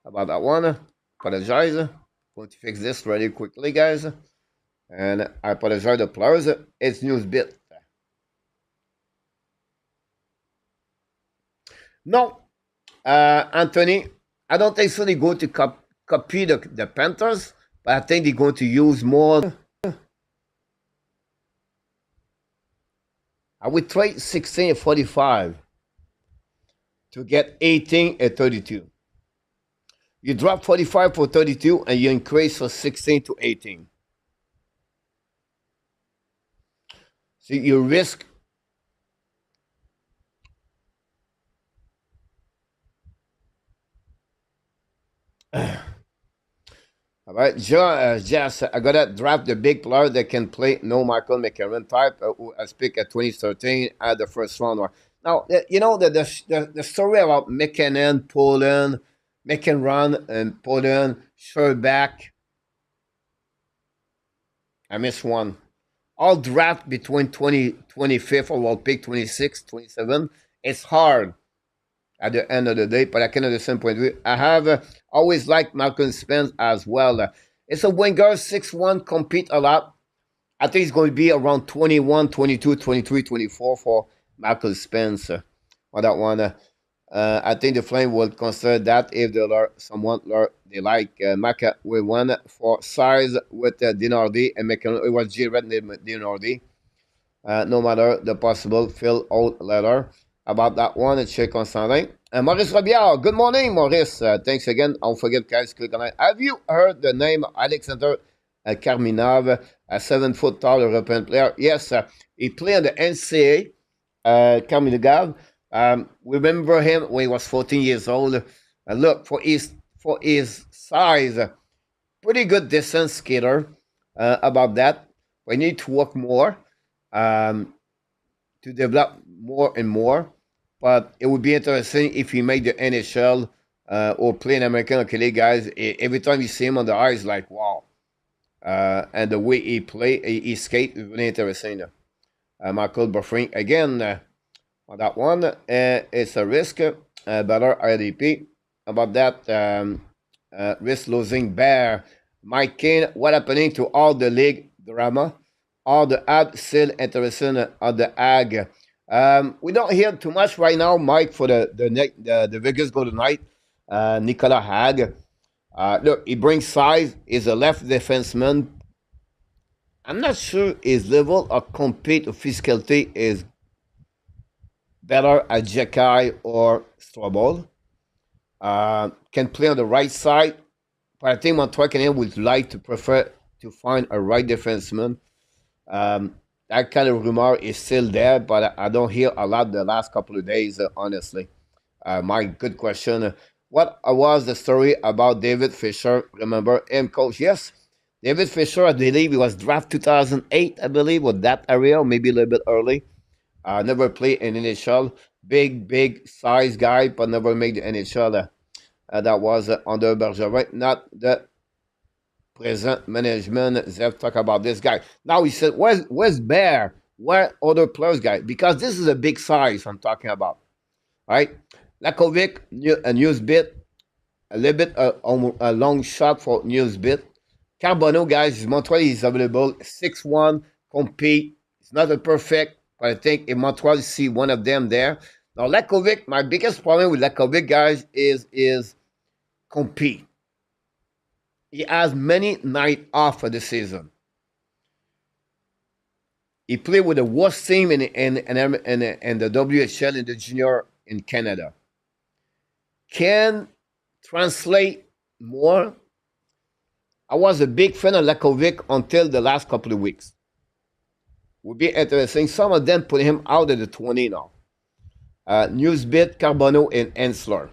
about that one? Apologize. Going to fix this really quickly, guys. And I apologize to the players. It's news bit. No, Anthony, I don't think so. They're going to copy the Panthers, but I think they're going to use more. I would trade 16 and 45 to get 18 and 32. You drop 45 for 32 and you increase from 16 to 18. So you risk all right, Jess, I gotta draft the big player that can play no Michael McCarron type. Who I speak at 2013 at the first round. Now, you know the story about McKinnon, Poland, McKinnon, and Poland, Sherback. I missed one. All draft between 25th overall pick, 26, 27. It's hard at the end of the day, but I can understand point of view. I have always liked Malcolm Spence as well. It's a winger, 6'1", compete a lot. I think it's going to be around 21, 22, 23, 24 for Malcolm Spence on that one. I think the Flame will consider that if someone they like Maka with one for size with Dinardi and it was G-Red Dinardi. No matter the possible fill out letter about that one and check Constantin. And Maurice Robillard, good morning, Maurice. Thanks again. Don't forget, guys, click on it. Have you heard the name Alexander Karminov, a 7 foot tall European player? Yes, he played on the NCAA. Karminov. Remember him when he was 14 years old. Look, for his size, pretty good distance skater. About that, we need to work more to develop more and more. But it would be interesting if he made the NHL or play in American Hockey League, guys. Every time you see him on the ice, like wow. And the way he play, he skate is really interesting. Michael Buffering again on that one. It's a risk, better RDP. About that, risk losing Bear. Mike Kane, what happening to all the league drama? All the ad still interested on the ag. We don't hear too much right now, Mike, for the Vegas Golden Knight. Nicolas Hag. Look, he brings size. He's a left defenseman. I'm not sure his level of compete or physicality is better at Jekai or Strobel. Can play on the right side. But I think Montreal Canadiens would like to prefer to find a right defenseman. That kind of rumor is still there, but I don't hear a lot the last couple of days, honestly. Mike, good question. What was the story about David Fisher? Remember him, coach? Yes. David Fisher, I believe he was drafted 2008, I believe, or that area, or maybe a little bit early. Never played in NHL. Big size guy, but never made the NHL. That was under Bergevin, not the present management. Zev talk about this guy. Now he said, where's Bear? Where other players, guys? Because this is a big size I'm talking about. All right? Lakovic, a news bit. A little bit a long shot for news bit. Carbonneau, guys, Montreal is available. 6'1", compete. It's not a perfect, but I think if Montreal see one of them there. Now, Lakovic, my biggest problem with Lakovic, guys, is compete. He has many nights off for the season. He played with the worst team in the WHL in the junior in Canada. Can translate more. I was a big fan of Lakovic until the last couple of weeks. Would be interesting. Some of them put him out of the 20 now. Newsbit, Carbonneau, and Ensler.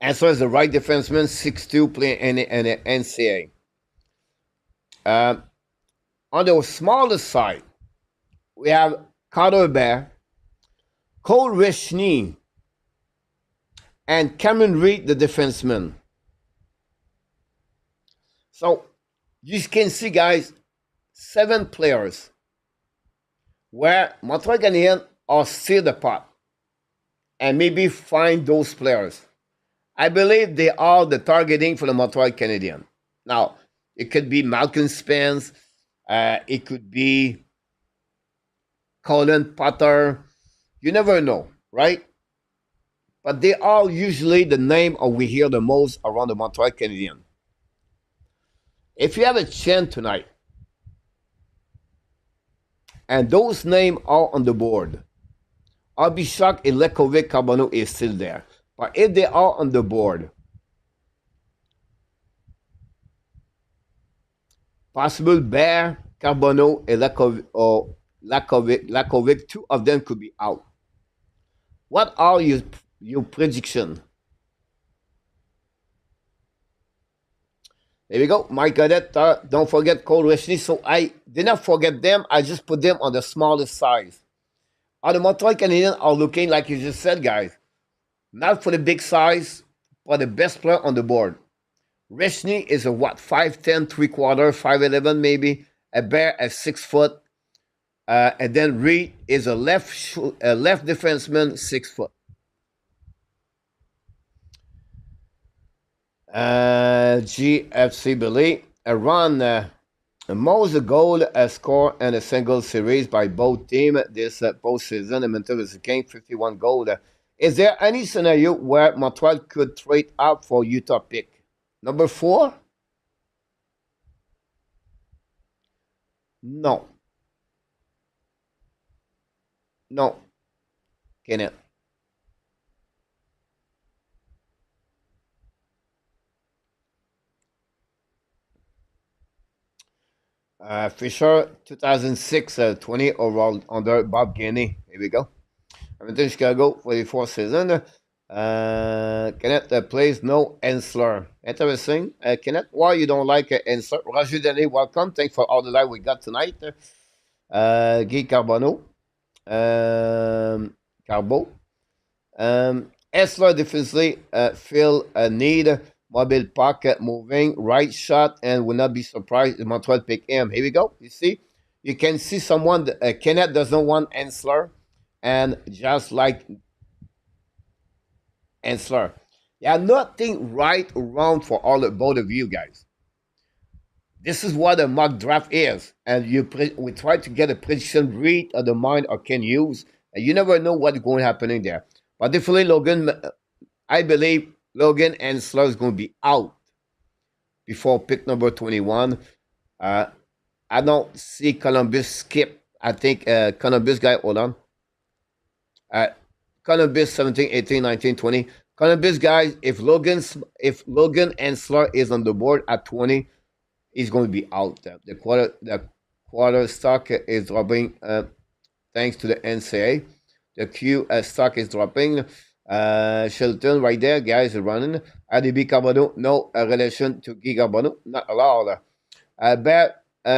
Ensler is the right defenseman, 6'2", playing in the NCAA. On the smaller side, we have Carter Bear, Cole Reshny, and Cameron Reed, the defenseman. So you can see, guys, 7 players where Montreal Canadiens are still the pot and maybe find those players. I believe they are the targeting for the Montreal Canadiens. Now, it could be Malcolm Spence, it could be Colin Potter. You never know, right? But they are usually the name we hear the most around the Montreal Canadiens. If you have a chance tonight, and those names are on the board, I'll be shocked if Lakovic Carbonneau is still there. But if they are on the board, possible Bear, Carbonneau, and Lakovic, 2 of them could be out. What are your predictions? There we go. Mike Godet, don't forget Cole Reshny. So I did not forget them. I just put them on the smallest size. The Montreal Canadiens are looking, like you just said, guys, not for the big size, but the best player on the board. Reshny is a what? 5'10", 3/4, 5'11", maybe. A Bear at 6 foot. And then Reed is a left defenseman, 6 foot. GFC Billy, around most goal scored in a single series by both teams this postseason. Edmonton is king, 51 goals Is there any scenario where Montreal could trade up for Utah pick? Number 4? No. No. Kenneth. Fisher, 2006, 20 overall under Bob Gainey. Here we go. Edmonton, Chicago, 44 season. Kenneth plays no Ensler. Interesting. Kenneth, why you don't like Ensler? Roger Denny, welcome. Thanks for all the live we got tonight. Guy Carbonneau. Carbo. Ensler defensively feel a need. Mobile pocket moving, right shot, and will not be surprised if Montreal pick him. Here we go. You see? You can see someone, Kenneth doesn't want Ensler, and just like Ensler. Yeah, nothing right or wrong for all of both of you guys. This is what a mock draft is, and we try to get a prediction read of the mind or can use, and you never know what's going to happen in there. But definitely, Logan, I believe Logan Ensler is going to be out before pick number 21. I don't see Columbus skip. I think Columbus guy, hold on. Columbus 17, 18, 19, 20. Columbus guys, if Logan Ensler is on the board at 20, he's going to be out. The quarter stock is dropping thanks to the NCAA. The Q stock is dropping. Shelton right there, guys are running. ADB Carbonneau, no relation to Guy Carbonneau, not allowed. Bear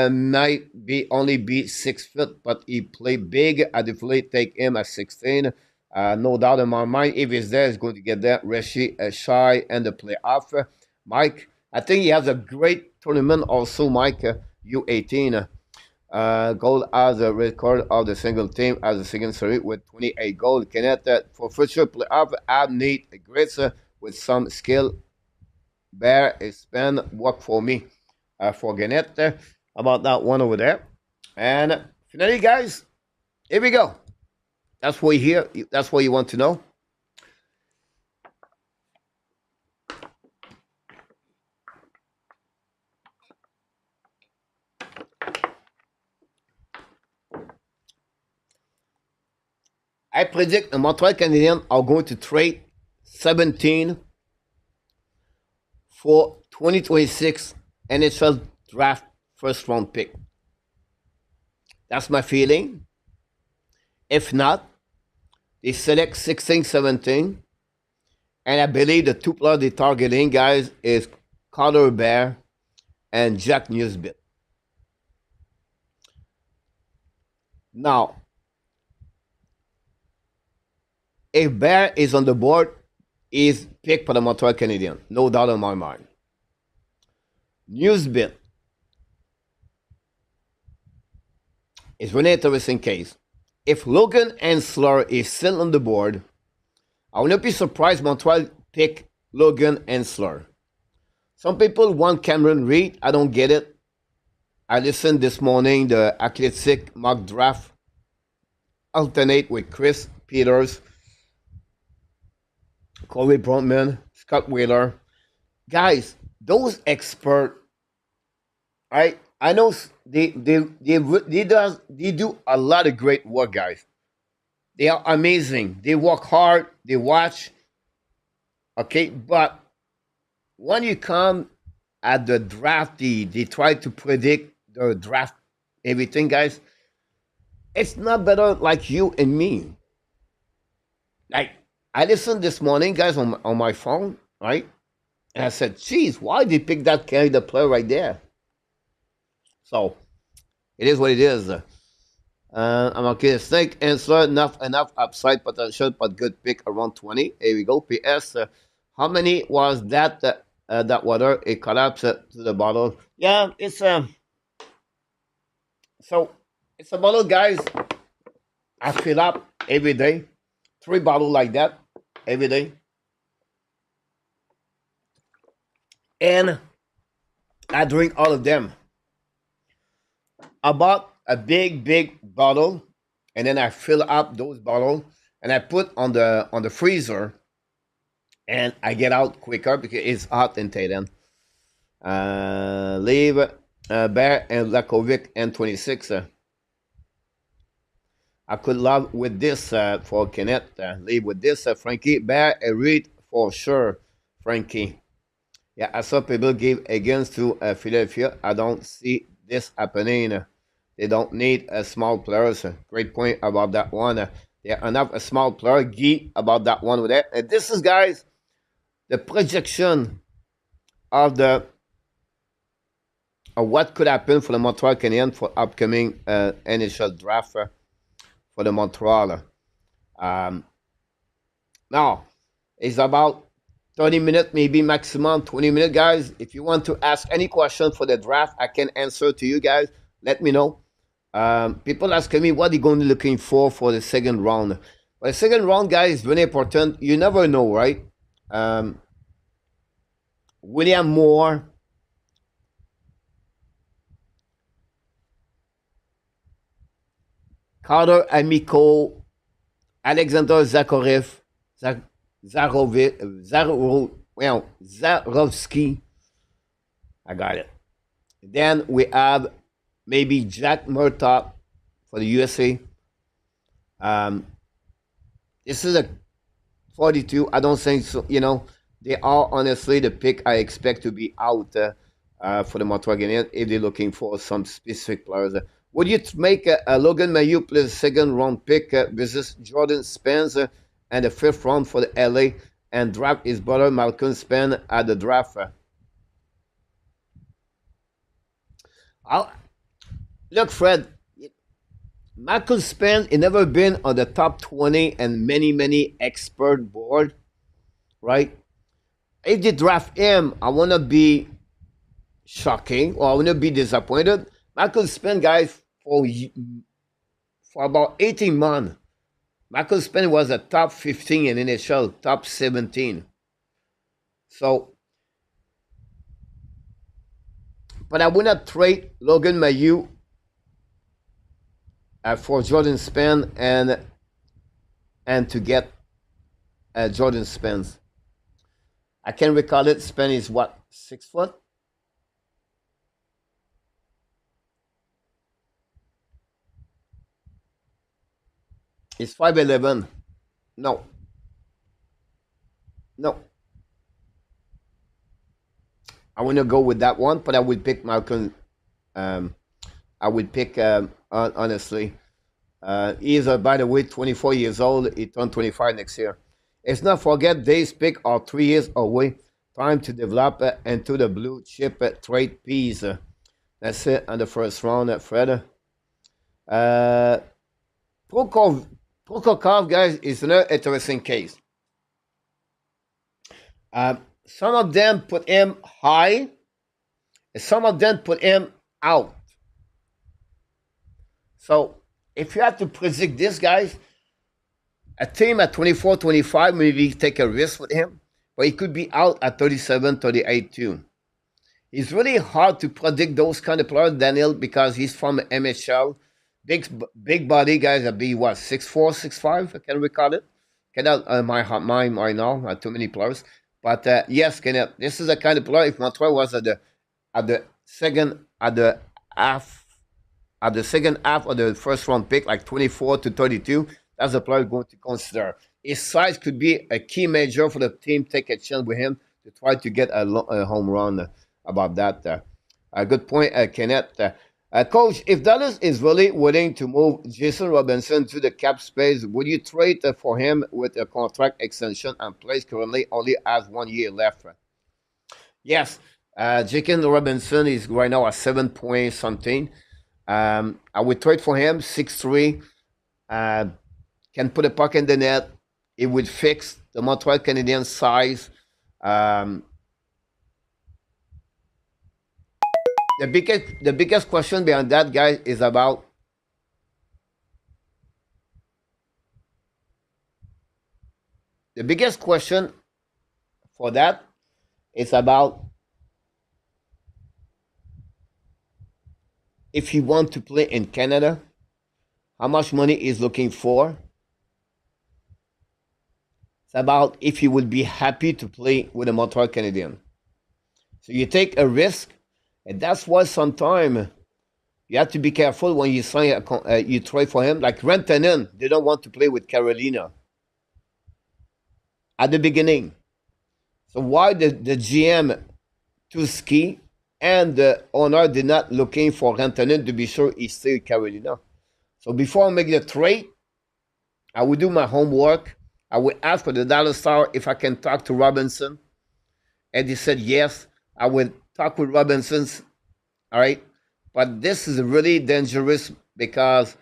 might be only be 6 foot, but he played big. I definitely take him at 16. No doubt in my mind, if he's there, he's going to get there. Reshi, Shy, and the playoff. Mike, I think he has a great tournament also, Mike. U18. Goal as a record of the single team as a second series with 28 goals. Kenneth, for future playoff, I need a great with some skill. Bear is spend work for me. For Kenneth, about that one over there. And finally, guys, here we go. That's what you hear. That's what you want to know. I predict the Montreal Canadiens are going to trade 17 for 2026 NHL Draft first round pick. That's my feeling. If not, they select 16, 17. And I believe the two players they're targeting, guys, is Carter Bear and Jack Newsbit. Now, if Bear is on the board, he's picked for the Montreal Canadiens. No doubt in my mind. Newsbit is really interesting case. If Logan Ensler is still on the board, I will not be surprised Montreal pick Logan Ensler. Some people want Cameron Reed. I don't get it. I listened this morning the Athletic mock draft alternate with Chris Peters, Corey Bruntman, Scott Wheeler. Guys, those experts, I know they do a lot of great work, guys. They are amazing. They work hard. They watch. Okay, but when you come at the draft, they try to predict the draft, everything, guys. It's not better like you and me. Like I listened this morning, guys, on my phone, right? And I said, "Geez, why did they pick that Canada player right there?" So it is what it is. I'm okay. Snake answer enough upside potential, but good pick around 20. Here we go. PS. How many was that? That water it collapsed to the bottle. Yeah, it's so it's a bottle, guys. I fill up every day, 3 bottles like that every day, and I drink all of them. I bought a big bottle, and then I fill up those bottles, and I put on the freezer, and I get out quicker because it's hot in Tatum. Leave Bear and Lakovic and 26. I could love with this for Kenneth. Leave with this, Frankie. Bear a read for sure, Frankie. Yeah, I saw people give against to Philadelphia. I don't see this happening. They don't need a small players. Great point about that one. They are enough a small player. Guy about that one with that. And this is, guys, the projection of the of what could happen for the Montreal Canadiens for upcoming NHL draft for the Montreal. Now, it's about 30 minutes, maybe maximum 20 minutes, guys. If you want to ask any question for the draft, I can answer to you guys. Let me know. People asking me what are you going to be looking for the second round. But the second round, guys, is very important. You never know, right? William Moore, Carter Amico, Alexander Zakorev, Zarovsky. I got it. Then we have maybe Jack Murtaugh for the USA. This is a 42. I don't think so. They are honestly the pick I expect to be out for the Montreal Canadiens if they're looking for some specific players. Would you make a Logan Mailloux plus second round pick versus Jordan Spence and the fifth round for the LA and draft his brother Malcolm Spence at the draft? Look, Fred, Malcolm Spence has never been on the top 20 and many expert board, right? If they draft him, I want to be shocking or I want to be disappointed. Malcolm Spence, guys, for about 18 months, Malcolm Spence was a top 15 in NHL, top 17. So, but I would not trade Logan Mailloux for Jordan Spence and to get Jordan Spence. I can recall it. Spence is what, 6 foot? It's 5'11". No. I want to go with that one, but I would pick Malcolm. I would pick, honestly. He's, by the way, 24 years old. He turned 25 next year. Let's not forget Dave's pick are 3 years away. Time to develop into the blue chip trade piece. That's it on the first round, Fred. Prokopov, guys, is an interesting case. Some of them put him high, and some of them put him out. So, if you have to predict this, guys, a team at 24, 25 maybe take a risk with him, but he could be out at 37, 38 too. It's really hard to predict those kind of players, Daniel, because he's from MHL. Big body guys that be what, 6'4", 6'5", I can recall it. Cannot my mind right now, too many players. But yes, this is the kind of player if Montreal was at the second half of the first round pick, like 24 to 32, that's the player going to consider. His size could be a key measure for the team. Take a chance with him to try to get a home run about that. A good point, Kenneth. Coach, if Dallas is really willing to move Jason Robinson to the cap space, would you trade for him with a contract extension and place currently only has 1 year left? Yes, Jason Robinson is right now at 7 point something. I would trade for him, 6'3", can put a puck in the net. It would fix the Montreal Canadiens size. The biggest question behind that, guys, is about the biggest question for that is about if he want to play in Canada, how much money he's looking for, It's about if he would be happy to play with the Montreal Canadiens. So you take a risk, and that's why sometimes you have to be careful when you sign you trade for him. Like Rantanen, they don't want to play with Carolina at the beginning. So why the GM Tuski and the owner did not looking for Rantanen to be sure he stay with Carolina? So before I make the trade, I will do my homework. I will ask for the Dallas Star if I can talk to Robinson. And he said yes. I will talk with Robinson. All right. But this is really dangerous because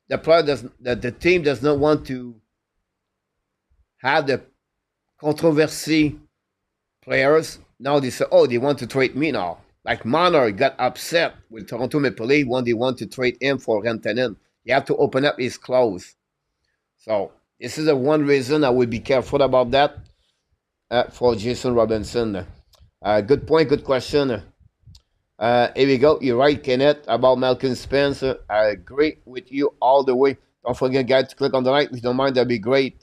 the team does not want to have the controversy players. Now they say, oh, they want to trade me now. Like Marner got upset with Toronto Maple Leafs when they want to trade him for Rantanen. You have to open up his clause. So this is the one reason I would be careful about that for Jason Robinson. Good point, good question. Here we go. You're right, Kenneth, about Malcolm Spencer. I agree with you all the way. Don't forget, guys, to click on the like. If you don't mind, that'd be great.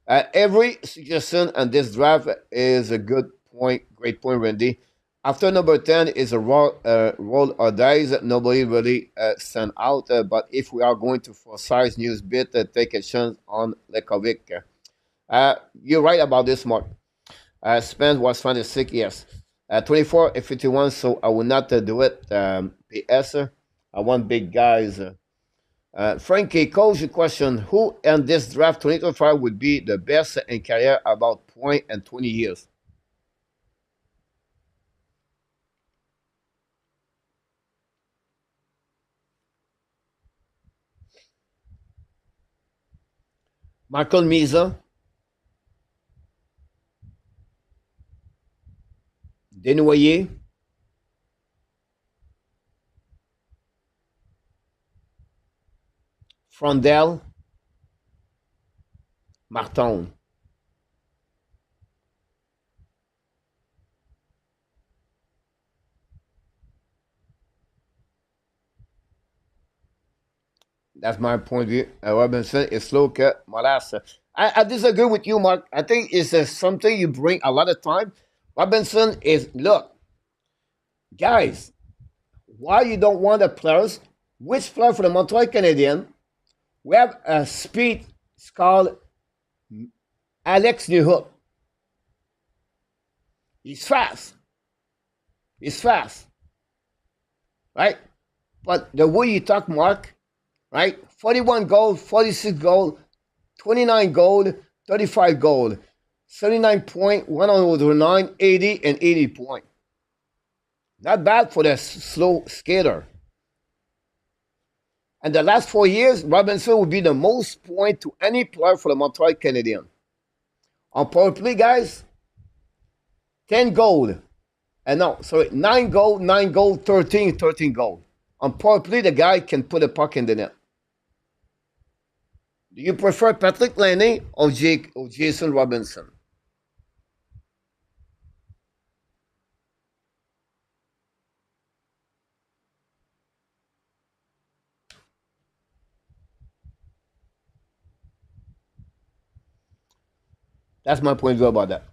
Every suggestion on this draft is a good point. Great point, Randy. After number 10 is a roll or dice. Nobody really stand out. But if we are going to for size news bit, take a chance on Lekovic. You're right about this, Mark. Spence was fantastic, yes. 24 and 51, so I will not do it. PS, I want big guys. Frankie, calls your question. Who in this draft 2025 would be the best in career about point and 20 years? Michael Misa, Desnoyers, Frondel, Martin. That's my point of view. Robinson is slow cut. Molassa. I disagree with you, Mark. I think it's something you bring a lot of time. Robinson is, look, guys, why you don't want the players? Which player for the Montreal Canadiens? We have a speed. It's called Alex Newhook. He's fast. He's fast. Right? But the way you talk, Mark, right? 41 gold, 46 gold, 29 gold, 35 gold, 79 point, 109, 80, and 80 point. Not bad for the slow skater. And the last 4 years, Robinson will be the most point to any player for the Montreal Canadiens. On power play, guys, 10 gold. And no, sorry, 9 gold, 13 gold. On power play, the guy can put a puck in the net. Do you prefer Patrick Laine or Jason Robinson? That's my point of view about that.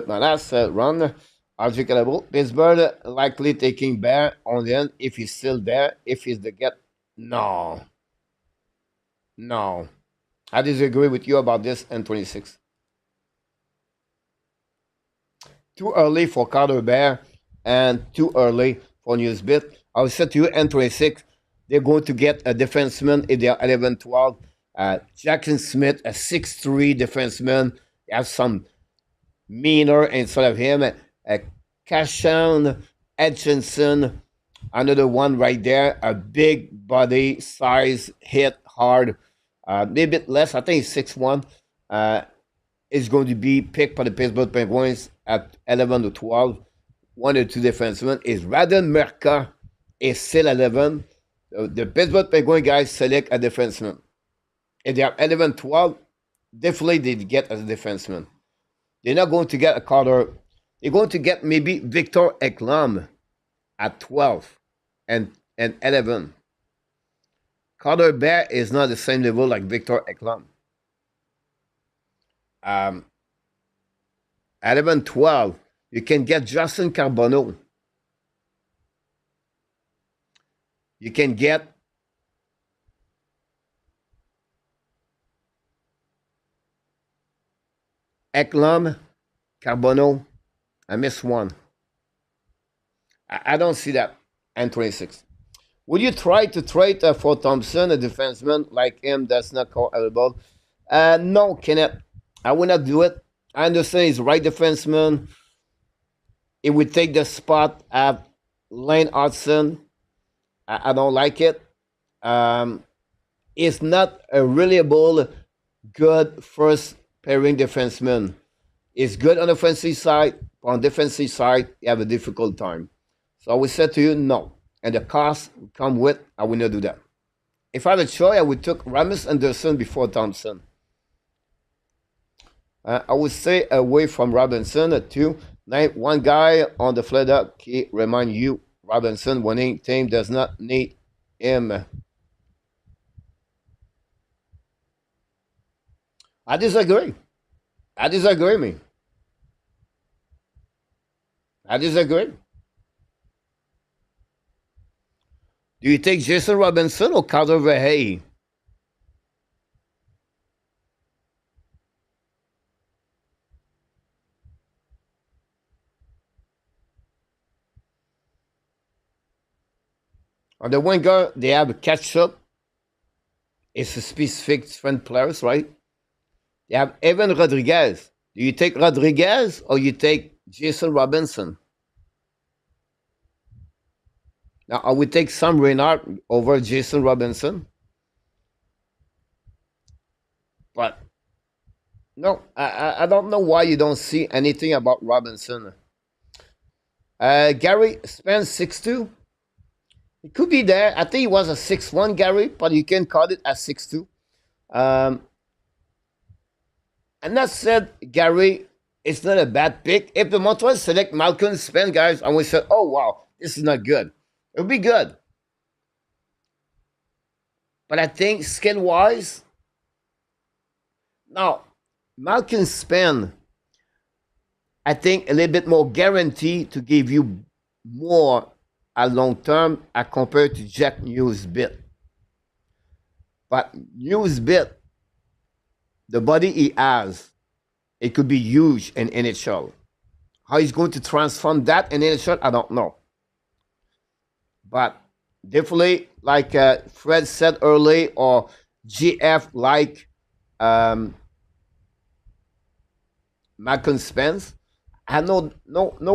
My last run, RJ Calabo. Pittsburgh likely taking Bear on the end if he's still there. If he's the get, no. I disagree with you about this N26. Too early for Carter Bear and too early for Newsbit. I will say to you N26, they're going to get a defenseman in their 11-12. Jackson Smith, a 6'3 defenseman. They have some meaner inside of him. Kashan Edchinson, another one right there. A big body, size, hit hard. Maybe a bit less. I think he's 6'1". Is going to be picked by the Pittsburgh Penguins at 11-12. One or two defensemen is Radon Merca is still 11. The Pittsburgh Penguins guys select a defenseman. If they are 11-12, definitely they get as a defenseman. They're not going to get a Carter. They're going to get maybe Victor Eklam at 12 and 11. Carter Bear is not the same level like Victor Eklam. Um, at 11, 12, you can get Justin Carbonneau. You can get Eklam, Carbonneau. I missed one. I don't see that. And 26. Would you try to trade for Thompson, a defenseman like him that's not called available? No, Kenneth. I would not do it. I understand he's right defenseman. It would take the spot at Lane Hudson. I don't like it. It's not a reliable, good first pairing defenseman. It's good on the offensive side. On the defensive side, you have a difficult time. So I would say to you, no. And the cost would come with, I would not do that. If I had a choice, I would take Ramis Anderson before Thompson. I would stay away from Robinson too. Name one guy on the flat up key remind you Robinson winning team does not need him. I disagree. I disagree, me. I disagree. Do you take Jason Robinson or Carter Verhey? On the winger, they have a catch-up. It's a specific strength players, right? They have Evan Rodriguez. Do you take Rodriguez or you take Jason Robinson? Now, I would take Sam Reinhart over Jason Robinson. But, no, I don't know why you don't see anything about Robinson. Gary Spence 6'2". It could be there. I think he was a 6'1", Gary, but you can call it a 6'2". And that said, Gary, it's not a bad pick. If the Montreal select Malcolm Spence, guys, and we said, oh, wow, this is not good. It would be good. But I think skill-wise, now, Malcolm Spence, I think a little bit more guaranteed to give you more at long term as compared to Jack Newsbit. But Newsbit, the body he has, it could be huge in NHL. How he's going to transform that in NHL, I don't know. But definitely, like Fred said earlier, or GF like Malcolm Spence, I have no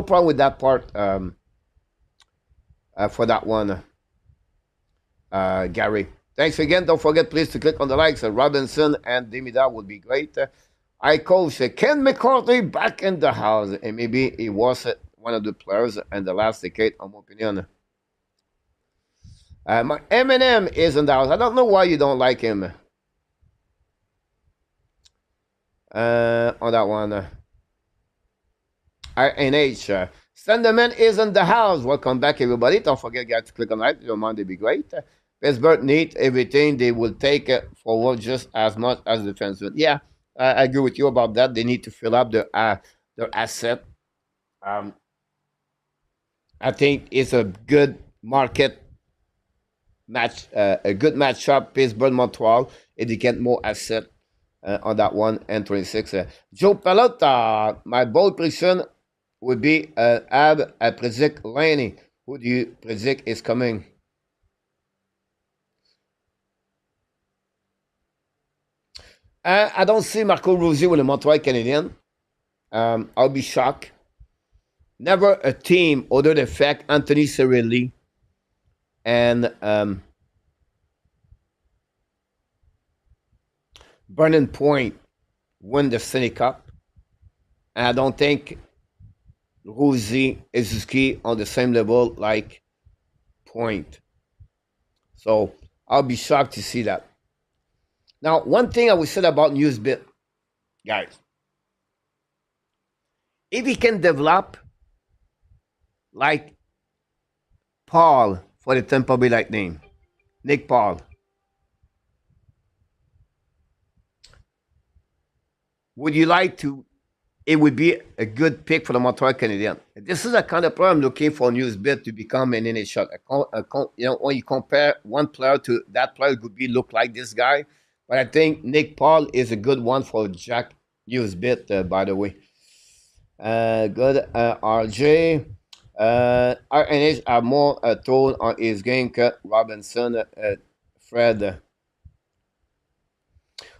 problem with that part for that one, Gary. Thanks again. Don't forget, please, to click on the likes. Robinson and Demida would be great. I coach Ken McCarthy back in the house, and maybe he was one of the players in the last decade, in my opinion. My Eminem is in the house. I don't know why you don't like him. On that one. RNH. Slenderman is in the house. Welcome back, everybody. Don't forget, guys, to click on like. Your Monday be great. Pittsburgh need everything. They will take it forward just as much as the defenseman. Yeah, I agree with you about that. They need to fill up their asset. I think it's a good market match, a good matchup. Pittsburgh Montreal, if they get more asset on that one. And 26. Joe Pelota, my bold prediction would be Ab I predict Laney. Who do you predict is coming? I don't see Marco Rossi with the Montreal Canadiens. I'll be shocked. Never a team other than fact Anthony Cirelli and Burning Point win the Stanley Cup. And I don't think Rossi is ski on the same level like Point. So I'll be shocked to see that. Now, one thing I would say about Newsbit, guys, if he can develop like Paul for the Tampa Bay Lightning, Nick Paul, would you like to? It would be a good pick for the Montreal Canadiens. This is the kind of player I'm looking for news bit to become an NHL. You know, when you compare one player to that player, it could be look like this guy. But I think Nick Paul is a good one for Jack Newsbit, by the way. Good. RJ. RNH are more told on his game cut Robinson, Fred.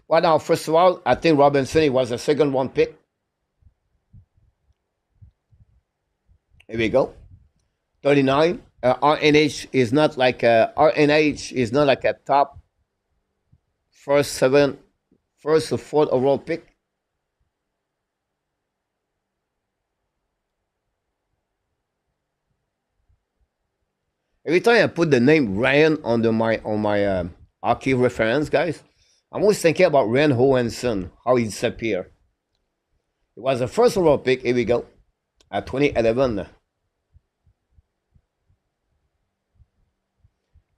Well, now, first of all, I think Robinson he was a second one pick. Here we go. 39. RNH is not like RNH is not like a top first or fourth overall pick. Every time I put the name Ryan on my hockey reference, guys, I'm always thinking about Ryan Hohenson, how he disappeared. It was the first overall pick. Here we go. At 2011.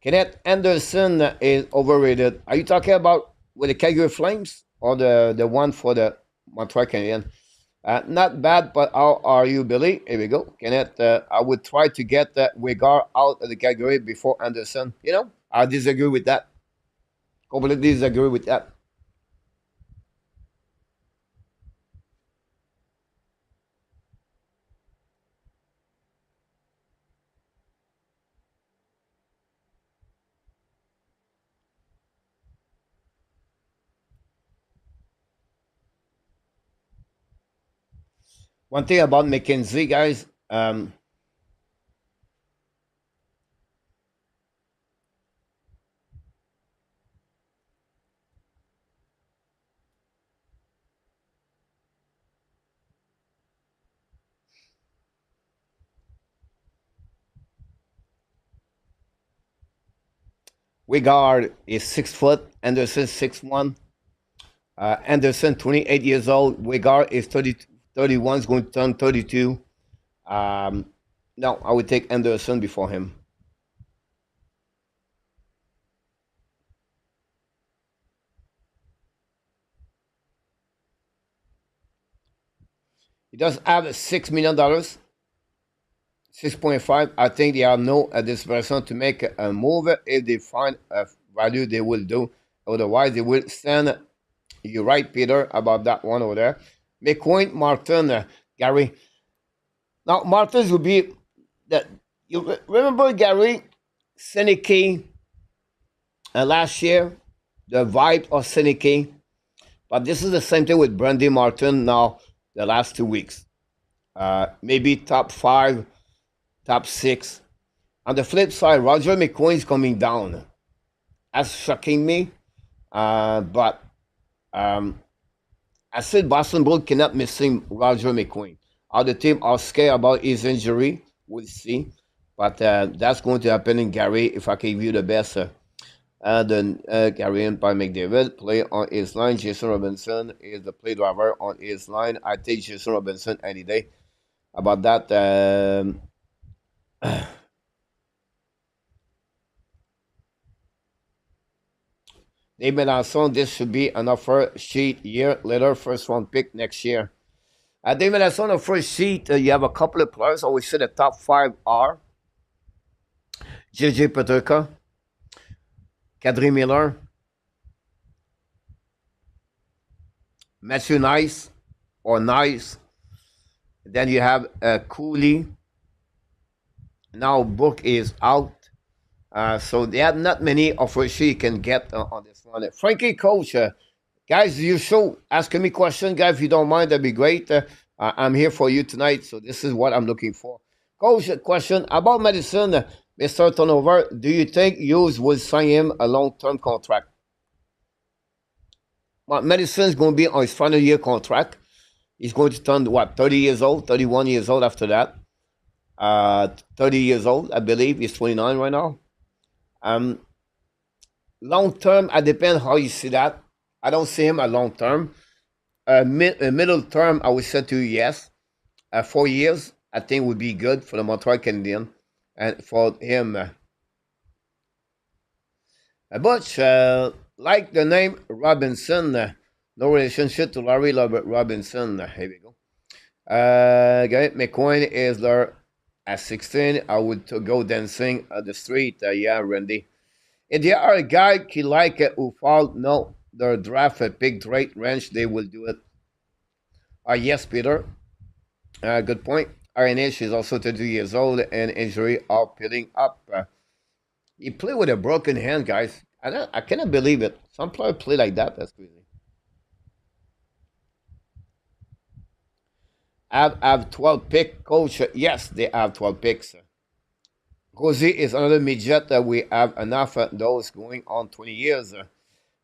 Kenneth Anderson is overrated. Are you talking about with the Calgary Flames or the one for the Montreal Canadiens? Not bad, but how are you, Billy? Here we go. Kenneth, I would try to get Wegar out of the Calgary before Anderson. You know, I disagree with that. Completely disagree with that. One thing about McKenzie, guys, Wegar is 6 foot, Anderson 6'1". Anderson, 28 years old. Wegar is 31, is going to turn 32. No, I would take Anderson before him. He does have $6 million, 6.5. I think they are no at this person to make a move. If they find a value, they will do. Otherwise, they will stand. You're right, Peter, about that one over there. McQueen, Martin, Gary. Now, Martins will be that. You remember Gary Seneke last year, the vibe of Seneke. But this is the same thing with Brandy Martin now, the last 2 weeks. Maybe top 5, top 6. On the flip side, Roger McQueen is coming down. That's shocking me. But I said Boston Bruins cannot missing Roger McQueen. Other team are scared about his injury. We'll see. But that's going to happen in Gary if I can give you the best. Then Gary and by McDavid play on his line. Jason Robinson is the play driver on his line. I take Jason Robinson any day. About that, Dave Melanson, this should be an offer sheet year later, first round pick next year. Dave Melanson, on the first sheet, you have a couple of players. I always say the top 5 are JJ Peterka, Kadri Miller, Matthew Nice or Nice. Then you have Cooley. Now Book is out. So they have not many offers she can get on this one. Frankie Coach, guys, you show asking me questions, guys. If you don't mind, that'd be great. I'm here for you tonight, so this is what I'm looking for. Coach, question about Madison, Mr. Turnover. Do you think Hughes will sign him a long-term contract? Well, Madison's going to be on his final year contract. He's going to turn, what, 30 years old, 31 years old after that. 30 years old, I believe. He's 29 right now. Long term, I depend how you see that. I don't see him a long term. Middle term, I would say to you yes. 4 years, I think would be good for the Montreal Canadiens and for him. But like the name Robinson, No relationship to Larry Robinson. Here we go. Okay, McCoy is there at 16. I would to go dancing at the street. Yeah, Randy. If there are a guy he like who fall, no, their draft a big rate range, they will do it. Yes, Peter. Good point. RNH is also 32 years old and injury are piling up. He played with a broken hand, guys. I cannot believe it. Some player play like that. That's crazy. Have 12 pick, coach. Yes, they have 12 picks. Rosie is another midget. We have enough those going on 20 years.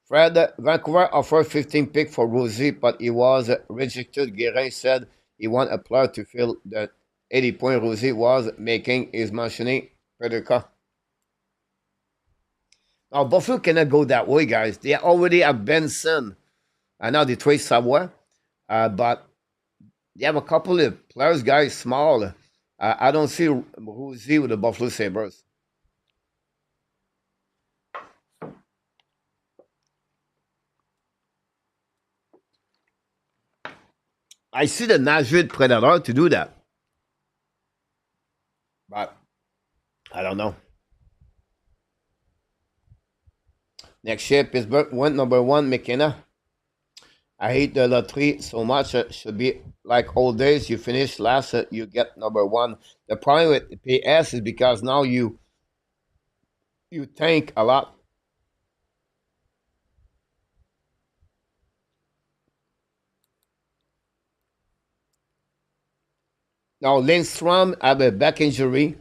Fred, Vancouver offered 15 pick for Rosie, but he was rejected. Guérin said he want a player to fill the 80-point Rosie was making is mentioning Peterka. Now, Buffalo cannot go that way, guys. They already have Benson. I know they trade Savoy, but they have a couple of players, guys, small. I don't see Rosie with the Buffalo Sabres. I see the Nashville Predator to do that, but I don't know. Next year, Pittsburgh went number one, McKenna. I hate the lottery so much. Should be like old days. You finish last, you get number one. The problem with PS is because now you tank a lot. Now Lindstrom have a back injury.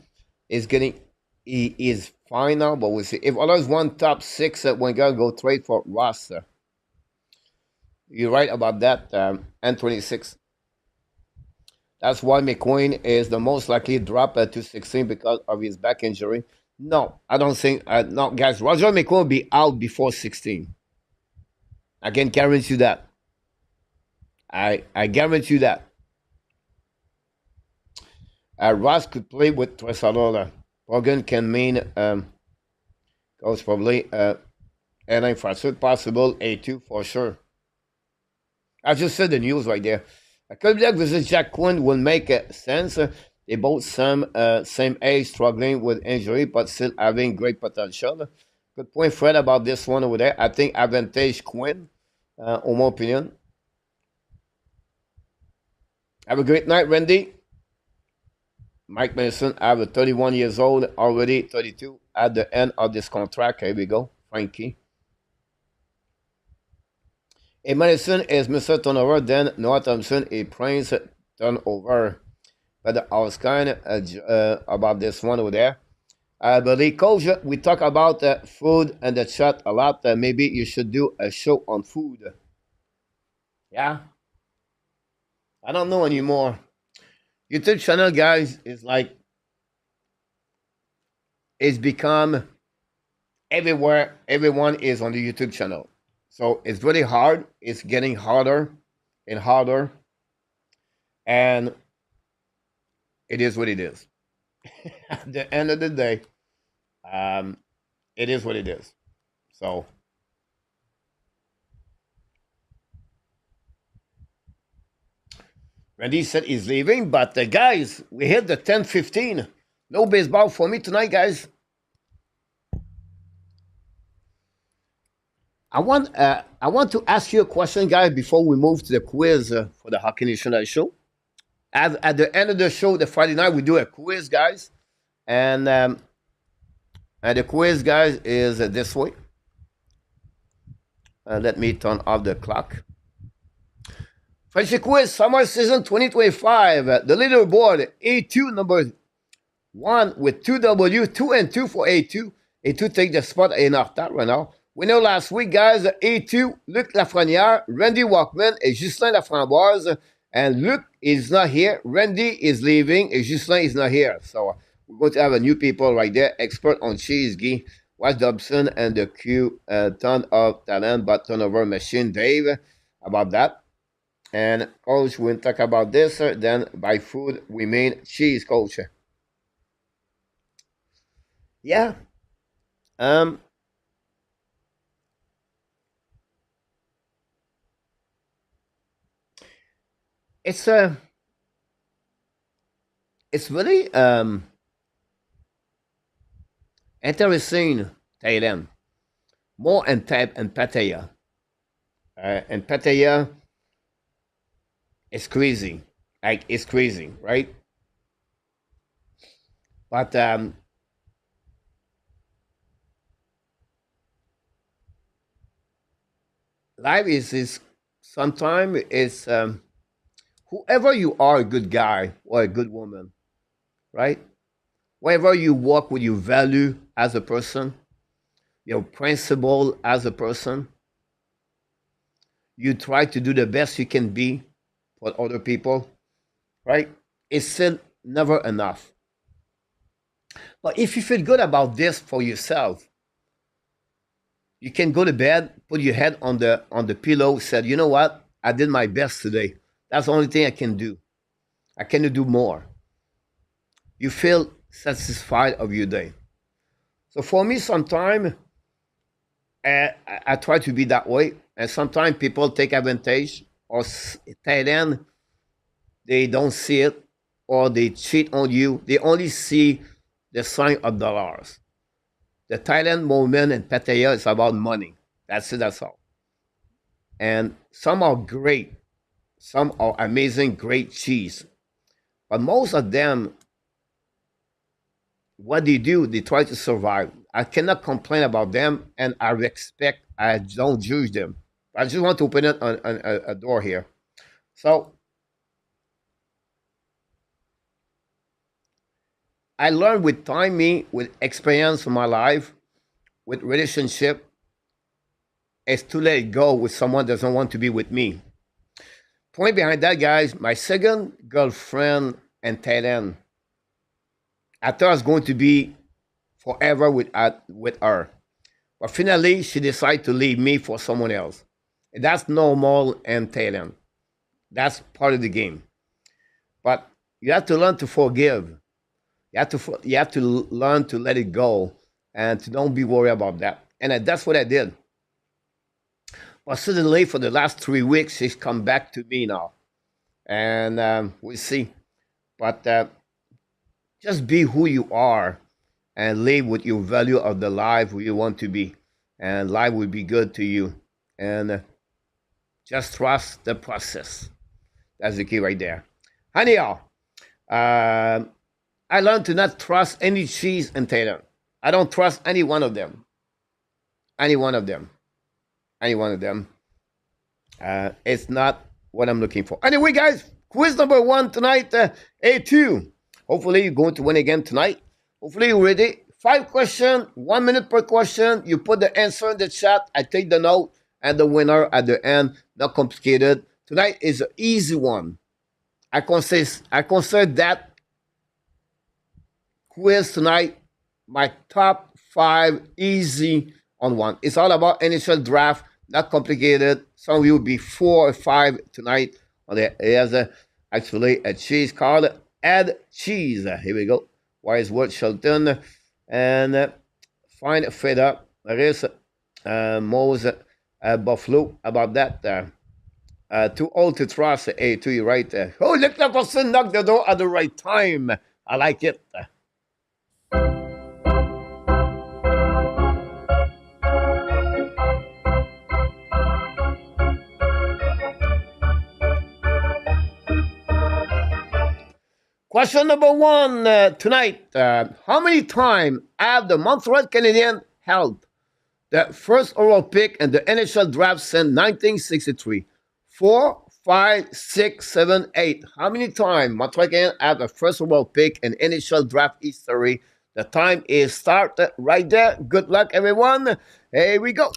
Is getting he is fine now, but we'll see. If others one top six, when gonna go trade for Ross. You're right about that. And 26. That's why McQueen is the most likely drop to 16 because of his back injury. No, I don't think. No, guys, Roger McQueen will be out before 16. I can guarantee you that. I guarantee you that. Ross could play with Tresalola. Hogan can mean goes probably and infrastructure possible A2 for sure. I just said the news right there. Kobiak versus Jack Quinn will make sense. They both same age, struggling with injury, but still having great potential. Good point, Fred, about this one over there. I think advantage Quinn, in my opinion. Have a great night, Randy. Mike Madison, I have 31 years old, already 32 at the end of this contract. Here we go, Frankie. A Madison is Mr. Turnover, then Noah Thompson, a Prince turnover. But I was kind of about this one over there. But the coach, we talk about food and the chat a lot. Maybe you should do a show on food. Yeah? I don't know anymore. YouTube channel, guys, is like, it's become everywhere. Everyone is on the YouTube channel. So it's really hard. It's getting harder and harder. And it is what it is. At the end of the day, it is what it is. So Randy said he's leaving, but guys, we hit the 10:15. No baseball for me tonight, guys. I want to ask you a question, guys, before we move to the quiz for the Hockey Nation show. At the end of the show, the Friday night, we do a quiz, guys, and the quiz, guys, is this way. Let me turn off the clock. Frenchy Quiz Summer Season 2025. The leaderboard A2 number 1 with 2W, 2 and 2 for A2. A2 take the spot in our top right now. We know last week, guys, A2, Luc Lafrenière, Randy Walkman, and Justin Laframboise. And Luc is not here. Randy is leaving, and Justin is not here. So we're going to have a new people right there. Expert on cheese, Guy, Wes Dobson, and the Q, ton of talent, but turnover machine, Dave, about that. And coach, we'll talk about this. Then by food, we mean cheese, coach. Yeah. Um. It's a it's really interesting Thailand. More and Pattaya. And Pattaya is crazy. Like it's crazy, right? But life is sometimes is whoever you are, a good guy or a good woman, right? Wherever you walk with your value as a person, your principle as a person, you try to do the best you can be for other people, right? It's still never enough. But if you feel good about this for yourself, you can go to bed, put your head on the pillow, said, you know what? I did my best today. That's the only thing I can do. I cannot do more. You feel satisfied of your day. So for me, sometimes I try to be that way, and sometimes people take advantage or Thailand, they don't see it or they cheat on you. They only see the sign of dollars. The Thailand moment in Pattaya is about money. That's it. That's all. And some are great. Some are amazing, great cheese. But most of them, what they do, they try to survive. I cannot complain about them, and I respect. I don't judge them. I just want to open it on a door here. So I learned with time, me with experience in my life, with relationship, is to let it go with someone that doesn't want to be with me. Point behind that, guys, my second girlfriend in Thailand. I thought I was going to be forever with her. But finally, she decided to leave me for someone else. And that's normal in Thailand. That's part of the game. But you have to learn to forgive. You have to learn to let it go and to don't be worried about that. And that's what I did. But suddenly, for the last 3 weeks, she's come back to me now, and we'll see. But just be who you are and live with your value of the life who you want to be, and life will be good to you. And just trust the process. That's the key right there. Anyhow, uh, I learned to not trust any cheese in Thailand. I don't trust any one of them. Any one of them. Any one of them. It's not what I'm looking for. Anyway, guys, quiz number one tonight, A2. Hopefully, you're going to win again tonight. Hopefully, you're ready. 5 questions, 1 minute per question. You put the answer in the chat. I take the note and the winner at the end. Not complicated. Tonight is an easy one. I consider that quiz tonight my top five easy on one. It's all about NHL draft, not complicated. Some of you will be 4 or 5 tonight. On the There's actually a cheese called Add Cheese. Here we go. Wise Word Shelton and find Fed Up. Marissa Mose Buffalo about that. Too old to trust. Hey, to you right there. Oh, look, that person knocked the door at the right time. I like it. Question number one tonight. How many times have the Montreal Canadiens held the first overall pick in the NHL draft since 1963? 4, 5, 6, 7, 8. How many times Montreal Canadiens have the first overall pick in NHL draft history? The time is started right there. Good luck, everyone. Here we go.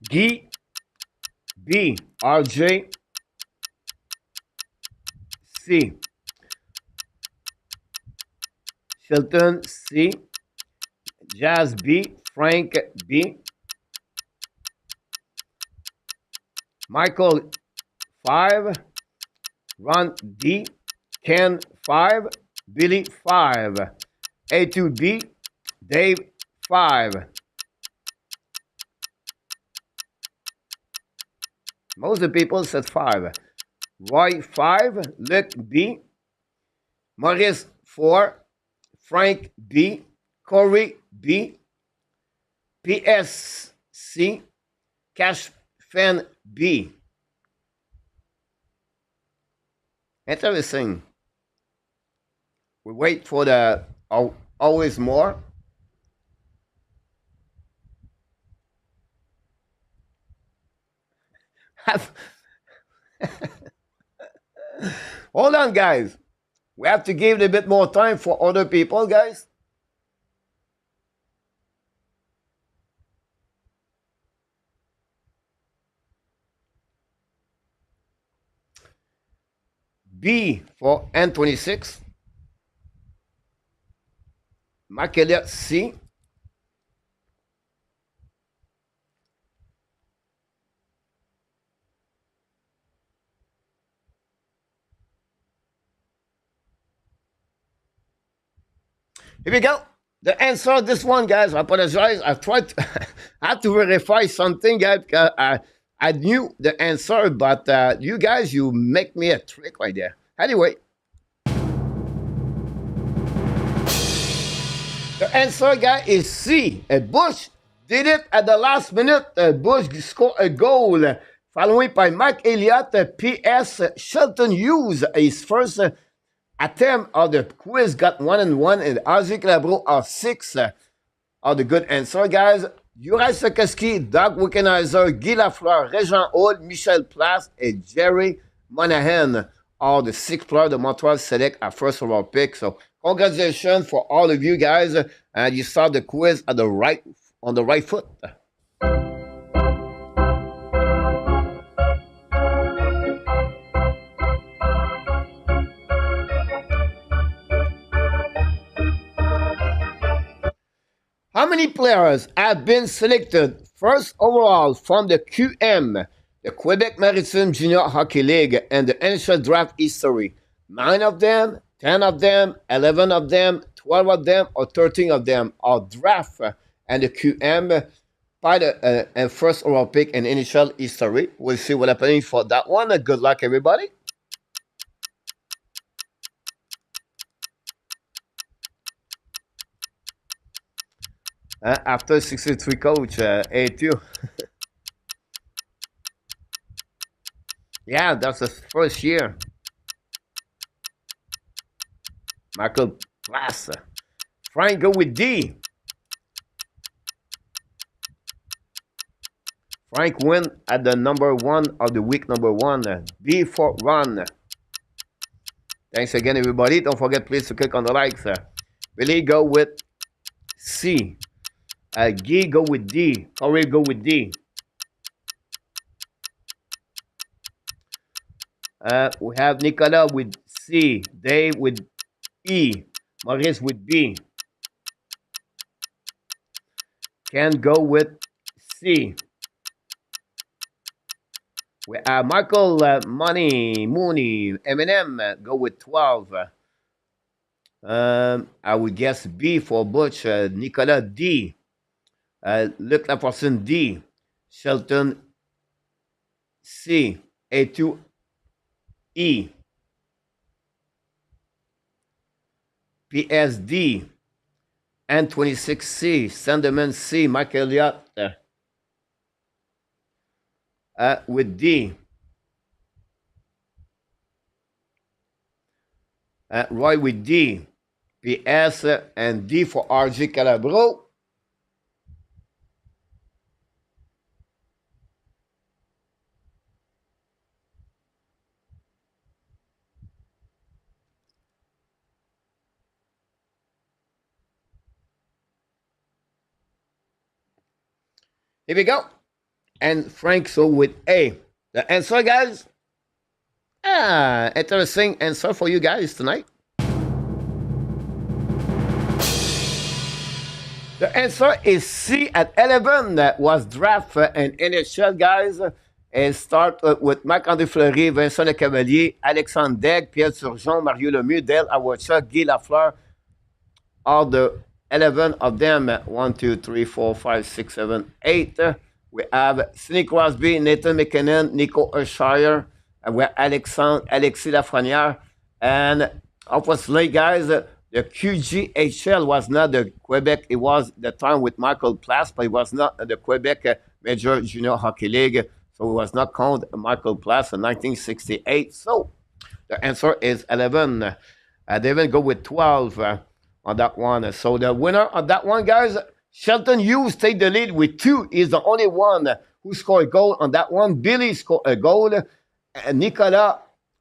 Guy, B, RJ, C, Shelton, C, Jazz B, Frank B, Michael 5, Ron D, Ken 5, Billy 5, A2B, Dave 5. Most of the people said 5. Roy 5, Luc B, Maurice 4, Frank B, Corey B, PSC, Cash Fan B. Interesting. We wait for the always more. Hold on, guys. We have to give it a bit more time for other people, guys. B for N26. Makelia C. Here we go. The answer, this one, guys, I apologize. I tried to, I had to verify something, guys. I knew the answer, but you guys, you make me a trick right there. Anyway. The answer, guys, is C. Bush did it at the last minute. Bush scored a goal. Following by Mike Elliott. P.S. Shelton used his first attempt of the quiz, got 1-1, and Ozzy Calabro are 6 are the good answer, guys. Uri Sokoski, Doug Wickenheiser, Guy Lafleur, Régent Hall, Michel Place, and Jerry Monahan are the 6 players the Montreal select at first overall pick. So congratulations for all of you guys, and you start the quiz at on the right foot. How many players have been selected first overall from the QM, the Quebec Maritime Junior Hockey League, and the NHL Draft history? 9 of them, 10 of them, 11 of them, 12 of them, or 13 of them are draft and the QM by the first overall pick in NHL history. We'll see what happens for that one. Good luck, everybody. After 63 coach, A2. Yeah, that's the first year. Michael Plass. Frank, go with D. Frank win at the number 1 of the week, number 1. B for Ron. Thanks again, everybody. Don't forget, please, to click on the likes. Billy, go with C. Guy, go with D. Corey, go with D. We have Nicolas with C. Dave with E. Maurice with B. Ken, go with C. We have Michael, Mooney, Eminem, go with 12. I would guess B for Butch. Nicolas, D. Luc Laporcine, D. Shelton, C. A2, E. PSD, N26C. Sanderman, C. Mike Elliott with D. Roy with D. PS and D for RG Calabro. Here we go. And Frank, so with A. The answer, guys? Interesting answer for you guys tonight. The answer is C at 11. That was draft and NHL, guys. And start with Marc-André Fleury, Vincent Lecavalier, Alexandre Daigle, Pierre Turgeon, Mario Lemieux, Dale Awacha, Guy Lafleur. All the 11 of them, 1, 2, 3, 4, 5, 6, 7, 8. We have Sidney Crosby, Nathan McKinnon, Nico Hershiser, and we have Alexis Lafrenière. And obviously, guys, the QGHL was not the Quebec. It was the time with Michael Place, but it was not the Quebec Major Junior Hockey League. So it was not called Michael Place in 1968. So the answer is 11. They even go with 12 on that one. So the winner of that one, guys, Shelton Hughes take the lead with 2. He's the only one who scored a goal on that one. Billy scored a goal. Nicolas,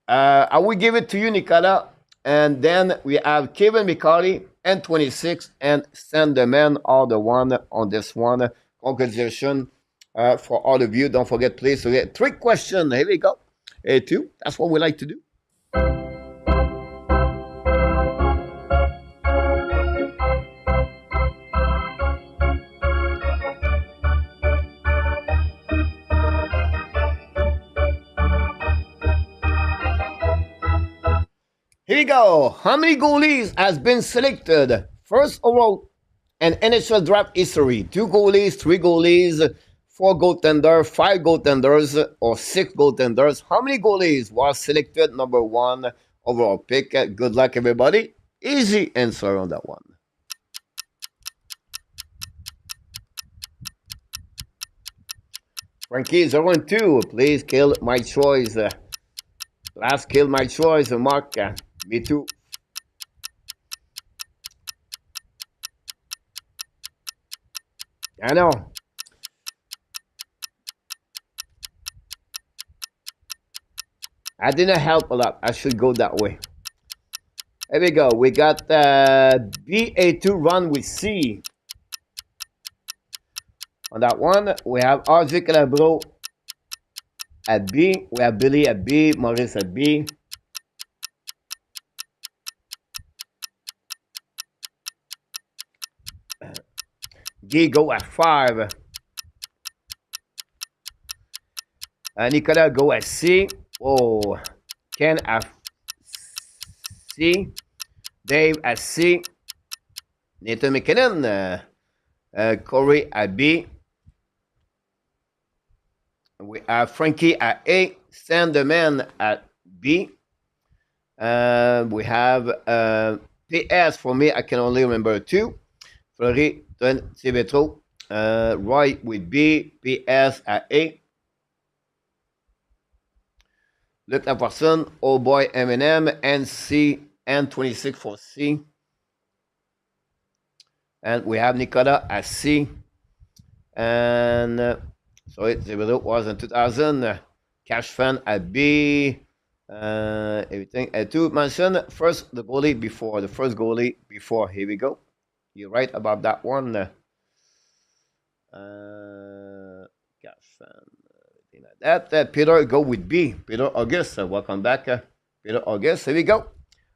I will give it to you, Nicolas. And then we have Kevin McCarty and 26 and Stan the Man, all the one on this one. Congratulations for all of you. Don't forget, please, to get 3 questions. Here we go. 2. That's what we like to do. Here we go. How many goalies has been selected first overall in NHL draft history? 2 goalies, 3 goalies, 4 goaltenders, 5 goaltenders, or 6 goaltenders. How many goalies was selected number 1 overall pick? Good luck, everybody. Easy answer on that one. Frankie 0-2. Please kill my choice. Last kill my choice, Mark. Me too. I know. I didn't help a lot. I should go that way. Here we go. We got BA2 run with C. On that one, we have RJ Calabro at B. We have Billy at B. Maurice at B. Guy go at 5. Nicolas go at C. Oh, Ken at C. Dave at C. Nathan McKinnon. Corey at B. We have Frankie at A. Stan the Man at B. We have PS for me. I can only remember 2. Fleury, Thibeteau, Roy with B. PS at A. Luc Laperson, Oh Boy Eminem, and C, and 26 for C. And we have Nicolas at C. And so Thibeteau was in 2000. Cash Fan at B. Everything. To mention first the goalie before. The first goalie before. Here we go. You're right about that one. Cash Fan. That Peter go with B. Peter August, welcome back. Peter August, here we go.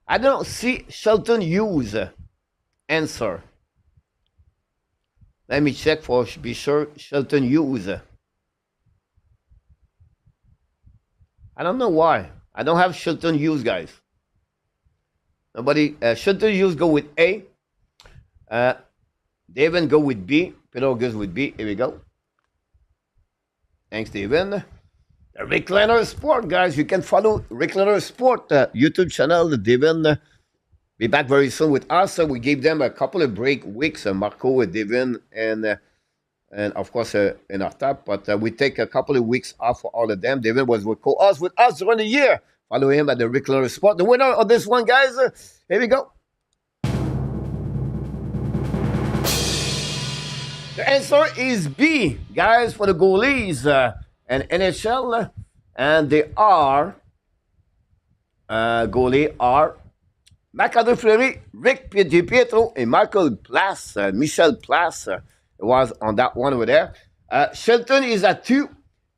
I don't see Shelton Hughes answer. Let me check for be sure. Shelton Hughes. I don't know why. I don't have Shelton Hughes, guys. Nobody. Shelton Hughes go with A. David go with B. Peter August with B. Here we go. Thanks, Steven. The Rick Leonard Sport, guys. You can follow Rick Leonard Sport YouTube channel. Devin be back very soon with us. We gave them a couple of break weeks. Marco, Devin, and of course in our top. But we take a couple of weeks off for all of them. Devin was with us during the year. Follow him at the Rick Leonard Sport. The winner of this one, guys. Here we go. The answer is B, guys, for the goalies and NHL. And they are, goalie are Marc-André Fleury, Rick Pietro, and Michael Place, Michel Place was on that one over there. Shelton is at 2,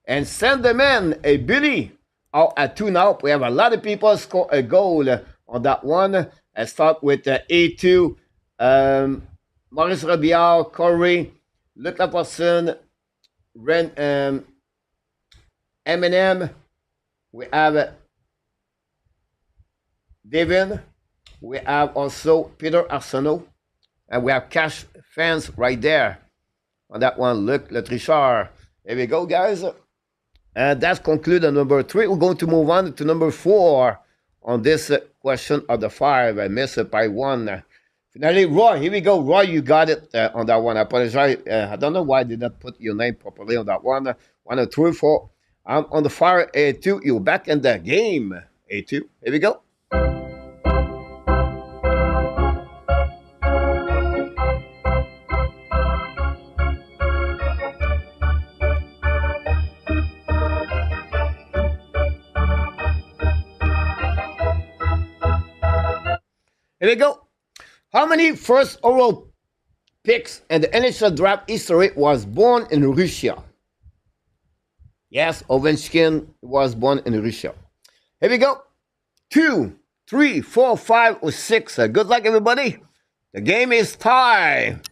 and Sanderman and Billy are at 2 now. We have a lot of people score a goal on that one. I start with A2. Maurice Robillard, Corey, Luc Laperson, Eminem. We have David. We have also Peter Arsenault. And we have Cash fans right there. On that one, Luc Le Trichard. Here we go, guys. And that's concluded number 3. We're going to move on to number 4 on this question of the 5. I missed it by 1. Finally, Roy, here we go. Roy, you got it on that one. I apologize. I don't know why I did not put your name properly on that one. 1, 2, 3, 4. I'm on the fire, A2. You're back in the game, A2. Here we go. Here we go. How many first overall picks in the NHL Draft history was born in Russia? Yes, Ovechkin was born in Russia. Here we go. 2, 3, 4, 5, or 6. Good luck, everybody. The game is tied.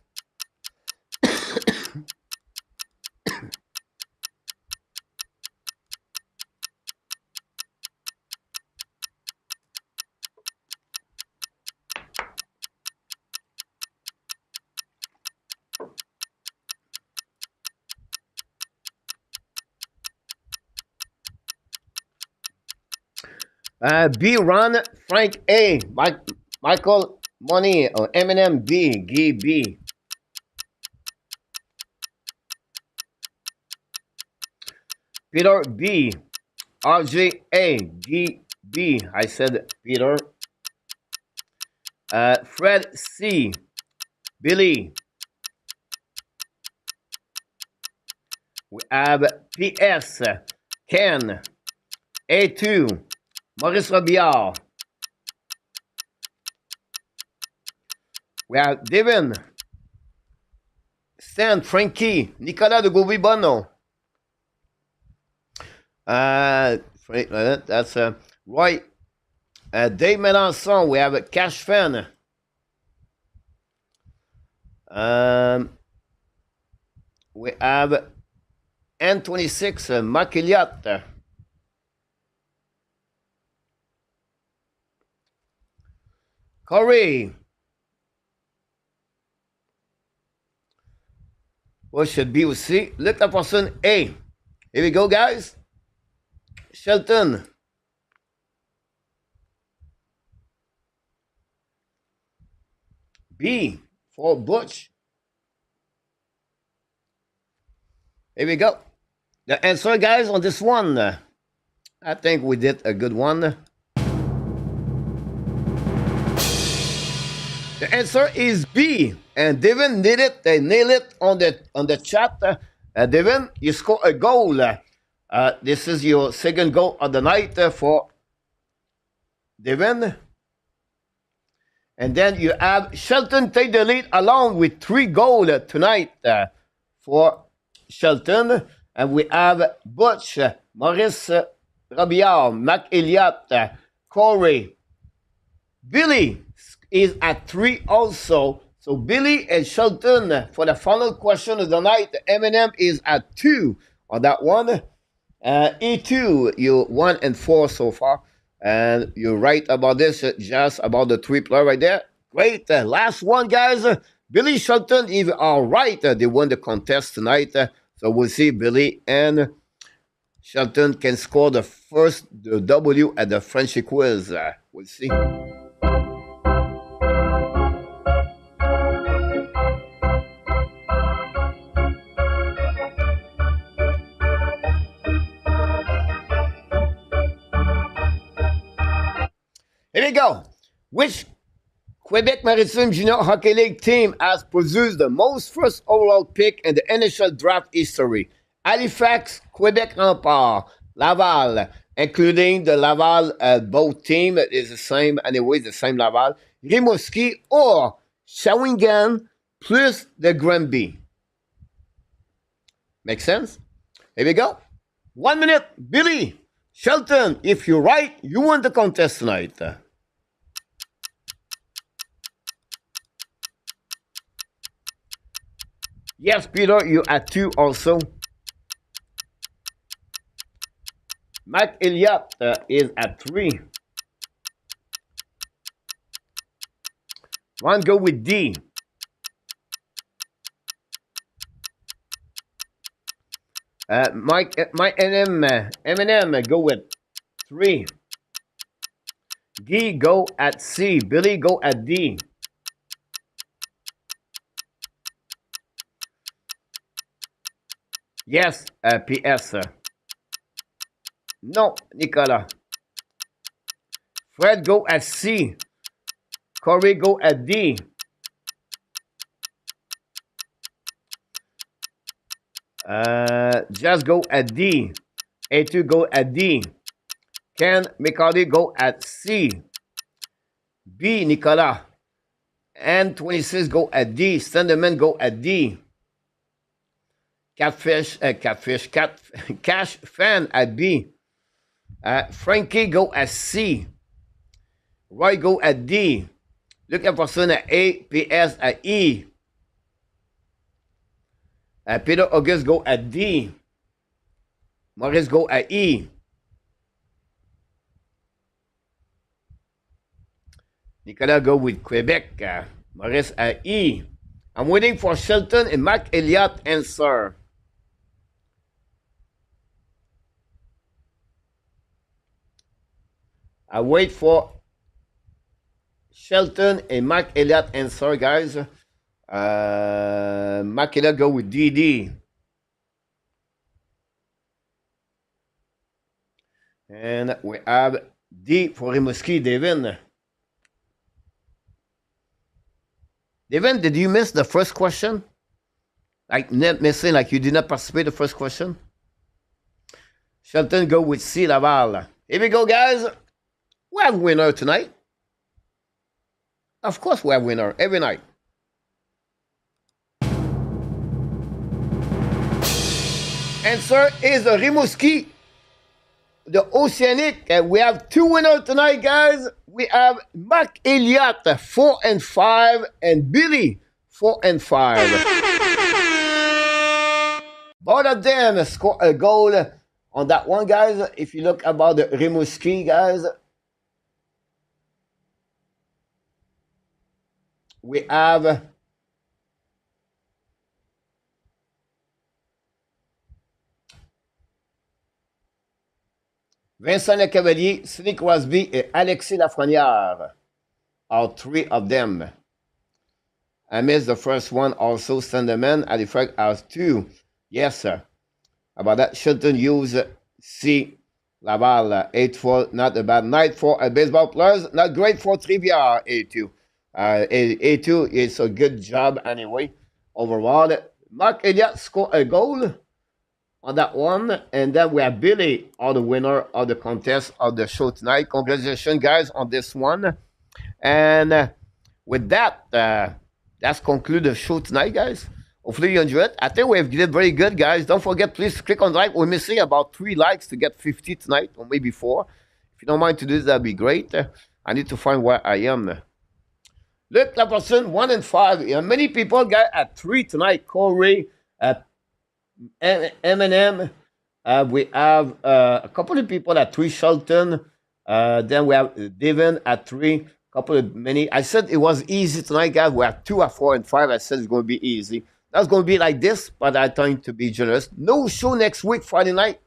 B, Ron, Frank A, Michael, Money, or Eminem B, G B. Peter B, RJ A, G B. I said Peter. Fred C, Billy. We have PS, Ken, A2. Maurice Robillard. We have Devin, Stan, Frankie, Nicolas de Gouby-Bono. That's Roy. Dave Melanson. We have Cash Fan. We have N26, Mark Elliott. Corey. What should be with C? Look up person A. Here we go, guys. Shelton. B for Butch. Here we go. The answer, guys, on this one. I think we did a good one. The answer is B. And Devin did it. They nailed it on the chat. Devin, you score a goal. This is your second goal of the night for Devin. And then you have Shelton take the lead along with 3 goals tonight for Shelton. And we have Butch, Maurice Robillard, Mac Elliott, Corey. Billy is at 3 also. So Billy and Shelton for the final question of the night. Eminem is at 2 on that one. E2, you 1 and 4 so far. And you're right about this, just about the 3 player right there. Great. Last one, guys. Billy Shelton, if all right, they won the contest tonight. So we'll see Billy and Shelton can score the W at the Frenchy Quiz. We'll see. Here we go. Which Quebec Maritime Junior Hockey League team has produced the most first overall pick in the NHL Draft history? Halifax, Quebec Rempart, Laval, including the Laval both team is the same, anyway, the same Laval, Rimouski, or Shawinigan plus the Granby. Make sense? Here we go. 1 minute. Billy, Shelton, if you're right, you won the contest tonight. Yes, Peter, you at 2 also. Mike Elliott is at 3. One go with D. Mike Eminem go with 3. Guy go at C. Billy go at D. Yes, PS. No, Nicolas. Fred go at C. Corey go at D. Just go at D. A2 go at D. Ken McCarty go at C. B, Nicolas. N26 go at D. Standerman go at D. Cash Fan at B. Frankie go at C. Roy go at D. Luc Person at A. PS at E. Peter August go at D. Maurice go at E. Nicolas go with Quebec. Maurice at E. I'm waiting for Shelton and Mark Elliott answer. I wait for Shelton and Mark Elliott answer, guys. Mark Elliott go with DD. And we have D for Rimouski, Devin. Devin, did you miss the first question? Like net missing, like you did not participate the first question? Shelton go with C, Laval. Here we go, guys. We have winner tonight. Of course we have winner every night. Answer is the Rimouski, the Oceanic. We have 2 winners tonight, guys. We have Mark Elliott, 4 and 5, and Billy, 4 and 5. Both of them score a goal on that one, guys. If you look about the Rimouski, guys, we have Vincent Lecavalier, Sidney Crosby, et Alexis Lafrenière. All 3 of them. I missed the first one also. Sanderman, Halifax has 2. Yes, sir. About that, Shelton Hughes, C. Laval, 8-4. Not a bad night for baseball players. Not great for trivia, A2. A2 is a good job anyway. Overall, Mark Elliott scored a goal on that one. And then we have Billy, the winner of the contest of the show tonight. Congratulations, guys, on this one. And with that, that's conclude the show tonight, guys. Hopefully you enjoyed it. I think we have did very good, guys. Don't forget, please click on like. We're missing about 3 likes to get 50 tonight, or maybe 4. If you don't mind to do this, that'd be great. I need to find where I am. Look, that person, 1 and 5. Many people got at 3 tonight. Corey, Eminem. We have a couple of people at 3. Shelton. Then we have Devin at 3. Couple of many. I said it was easy tonight, guys. We have 2 at 4 and 5. I said it's going to be easy. That's going to be like this, but I'm trying to be generous. No show next week, Friday night,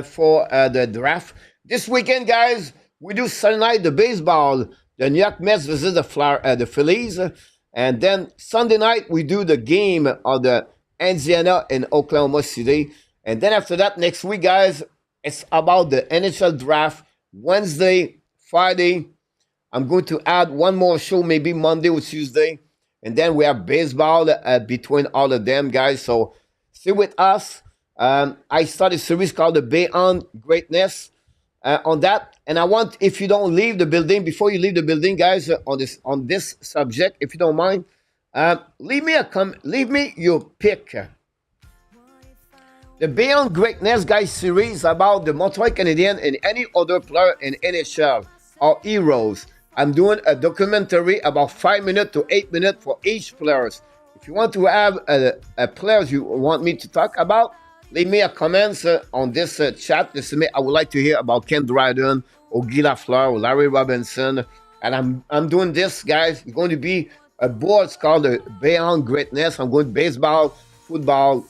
for the draft. This weekend, guys, we do Sunday night the baseball. The New York Mets visit the Phillies, and then Sunday night we do the game of the Indiana and Oklahoma City, and then after that next week, guys, it's about the NHL Draft. Wednesday, Friday, I'm going to add one more show, maybe Monday or Tuesday. And then we have baseball between all of them, guys. So stay with us. I started a series called The Beyond Greatness on that. And I want, if you don't leave the building, before you leave the building, guys, on this subject, if you don't mind, leave me your pick. The Beyond Greatness, guys, series about the Montreal Canadiens and any other player in NHL or heroes. I'm doing a documentary about 5 minutes to 8 minutes for each player. If you want to have a players you want me to talk about, leave me a comments on this chat. Listen, I would like to hear about Ken Dryden or Guy Lafleur or Larry Robinson. And I'm doing this, guys. It's going to be a board. It's called Beyond Greatness. I'm going baseball, football,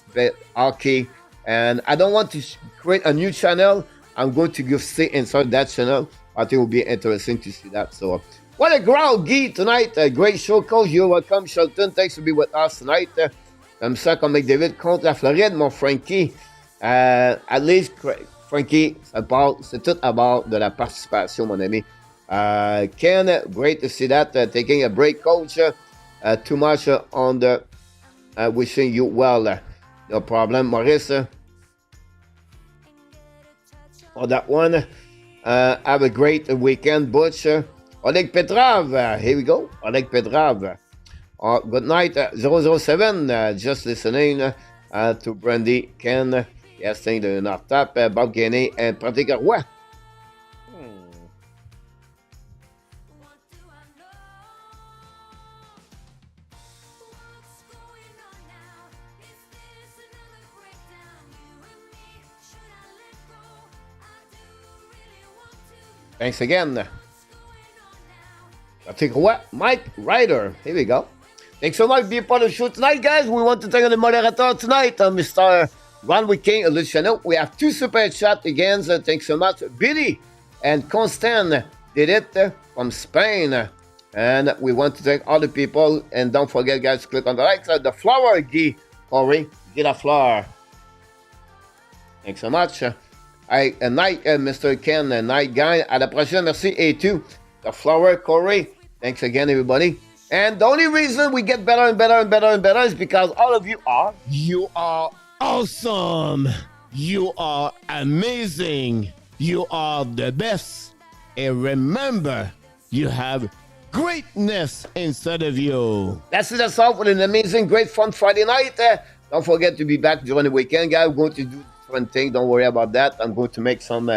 hockey. And I don't want to create a new channel. I'm going to go stay inside that channel. I think it will be interesting to see that. So, what a growl, Guy, tonight. A great show, coach. You're welcome, Shelton. Thanks for being with us tonight. Comme ça, comme McDavid contre la Floride, mon Frankie. At least, Frankie, c'est tout à bord de la participation, mon ami. Ken, great to see that. Taking a break, coach. Too much on the wishing you well. No problem, Maurice. On that one. Have a great weekend, Butch. Oleg Petrov, here we go. Oleg Petrov. Good night, 007. Just listening to Brandy, Ken, Yasting de Nortap, Bob Gainey, and Pratik Roy. Thanks again. Pratik Roy, Mike Ryder. Here we go. Thanks so much for being part of the show tonight, guys. We want to thank the moderator tonight, Mr. Ron King of the channel. We have 2 super chat again. Thanks so much. Billy and Constant did it from Spain. And we want to thank all the people. And don't forget, guys, click on the like. The flower, Guy, Corey, Guy la flower. Thanks so much. Night, Mr. Ken, night guy. À la prochaine. Merci. Et tout. The flower, Corey. Thanks again, everybody. And the only reason we get better and better and better and better is because all of you are. You are awesome. You are amazing. You are the best. And remember, you have greatness inside of you. That's it. That's all for an amazing, great, fun Friday night. Don't forget to be back during the weekend, guys. We're going to do different things. Don't worry about that. I'm going to make some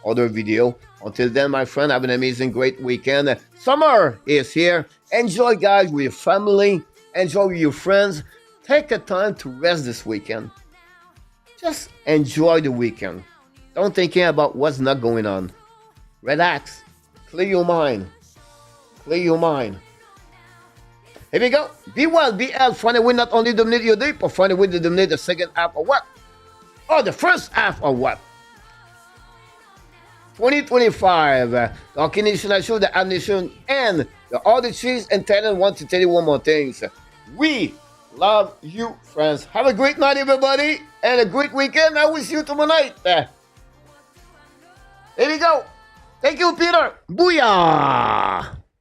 other video. Until then, my friend, have an amazing, great weekend. Summer is here. Enjoy, guys, with your family. Enjoy with your friends. Take a time to rest this weekend. Just enjoy the weekend. Don't thinking about what's not going on. Relax. Clear your mind. Clear your mind. Here we go. Be well, be healthy. Find a way not only dominate your day, but find a way to dominate the second half of what? Or the first half of what? 2025, the Hockey Nation Show, the Habs Nation, and the All the Cheese and Talent want to tell you one more thing. We love you, friends. Have a great night, everybody, and a great weekend. I will see you tomorrow night. Here we go. Thank you, Peter. Booyah!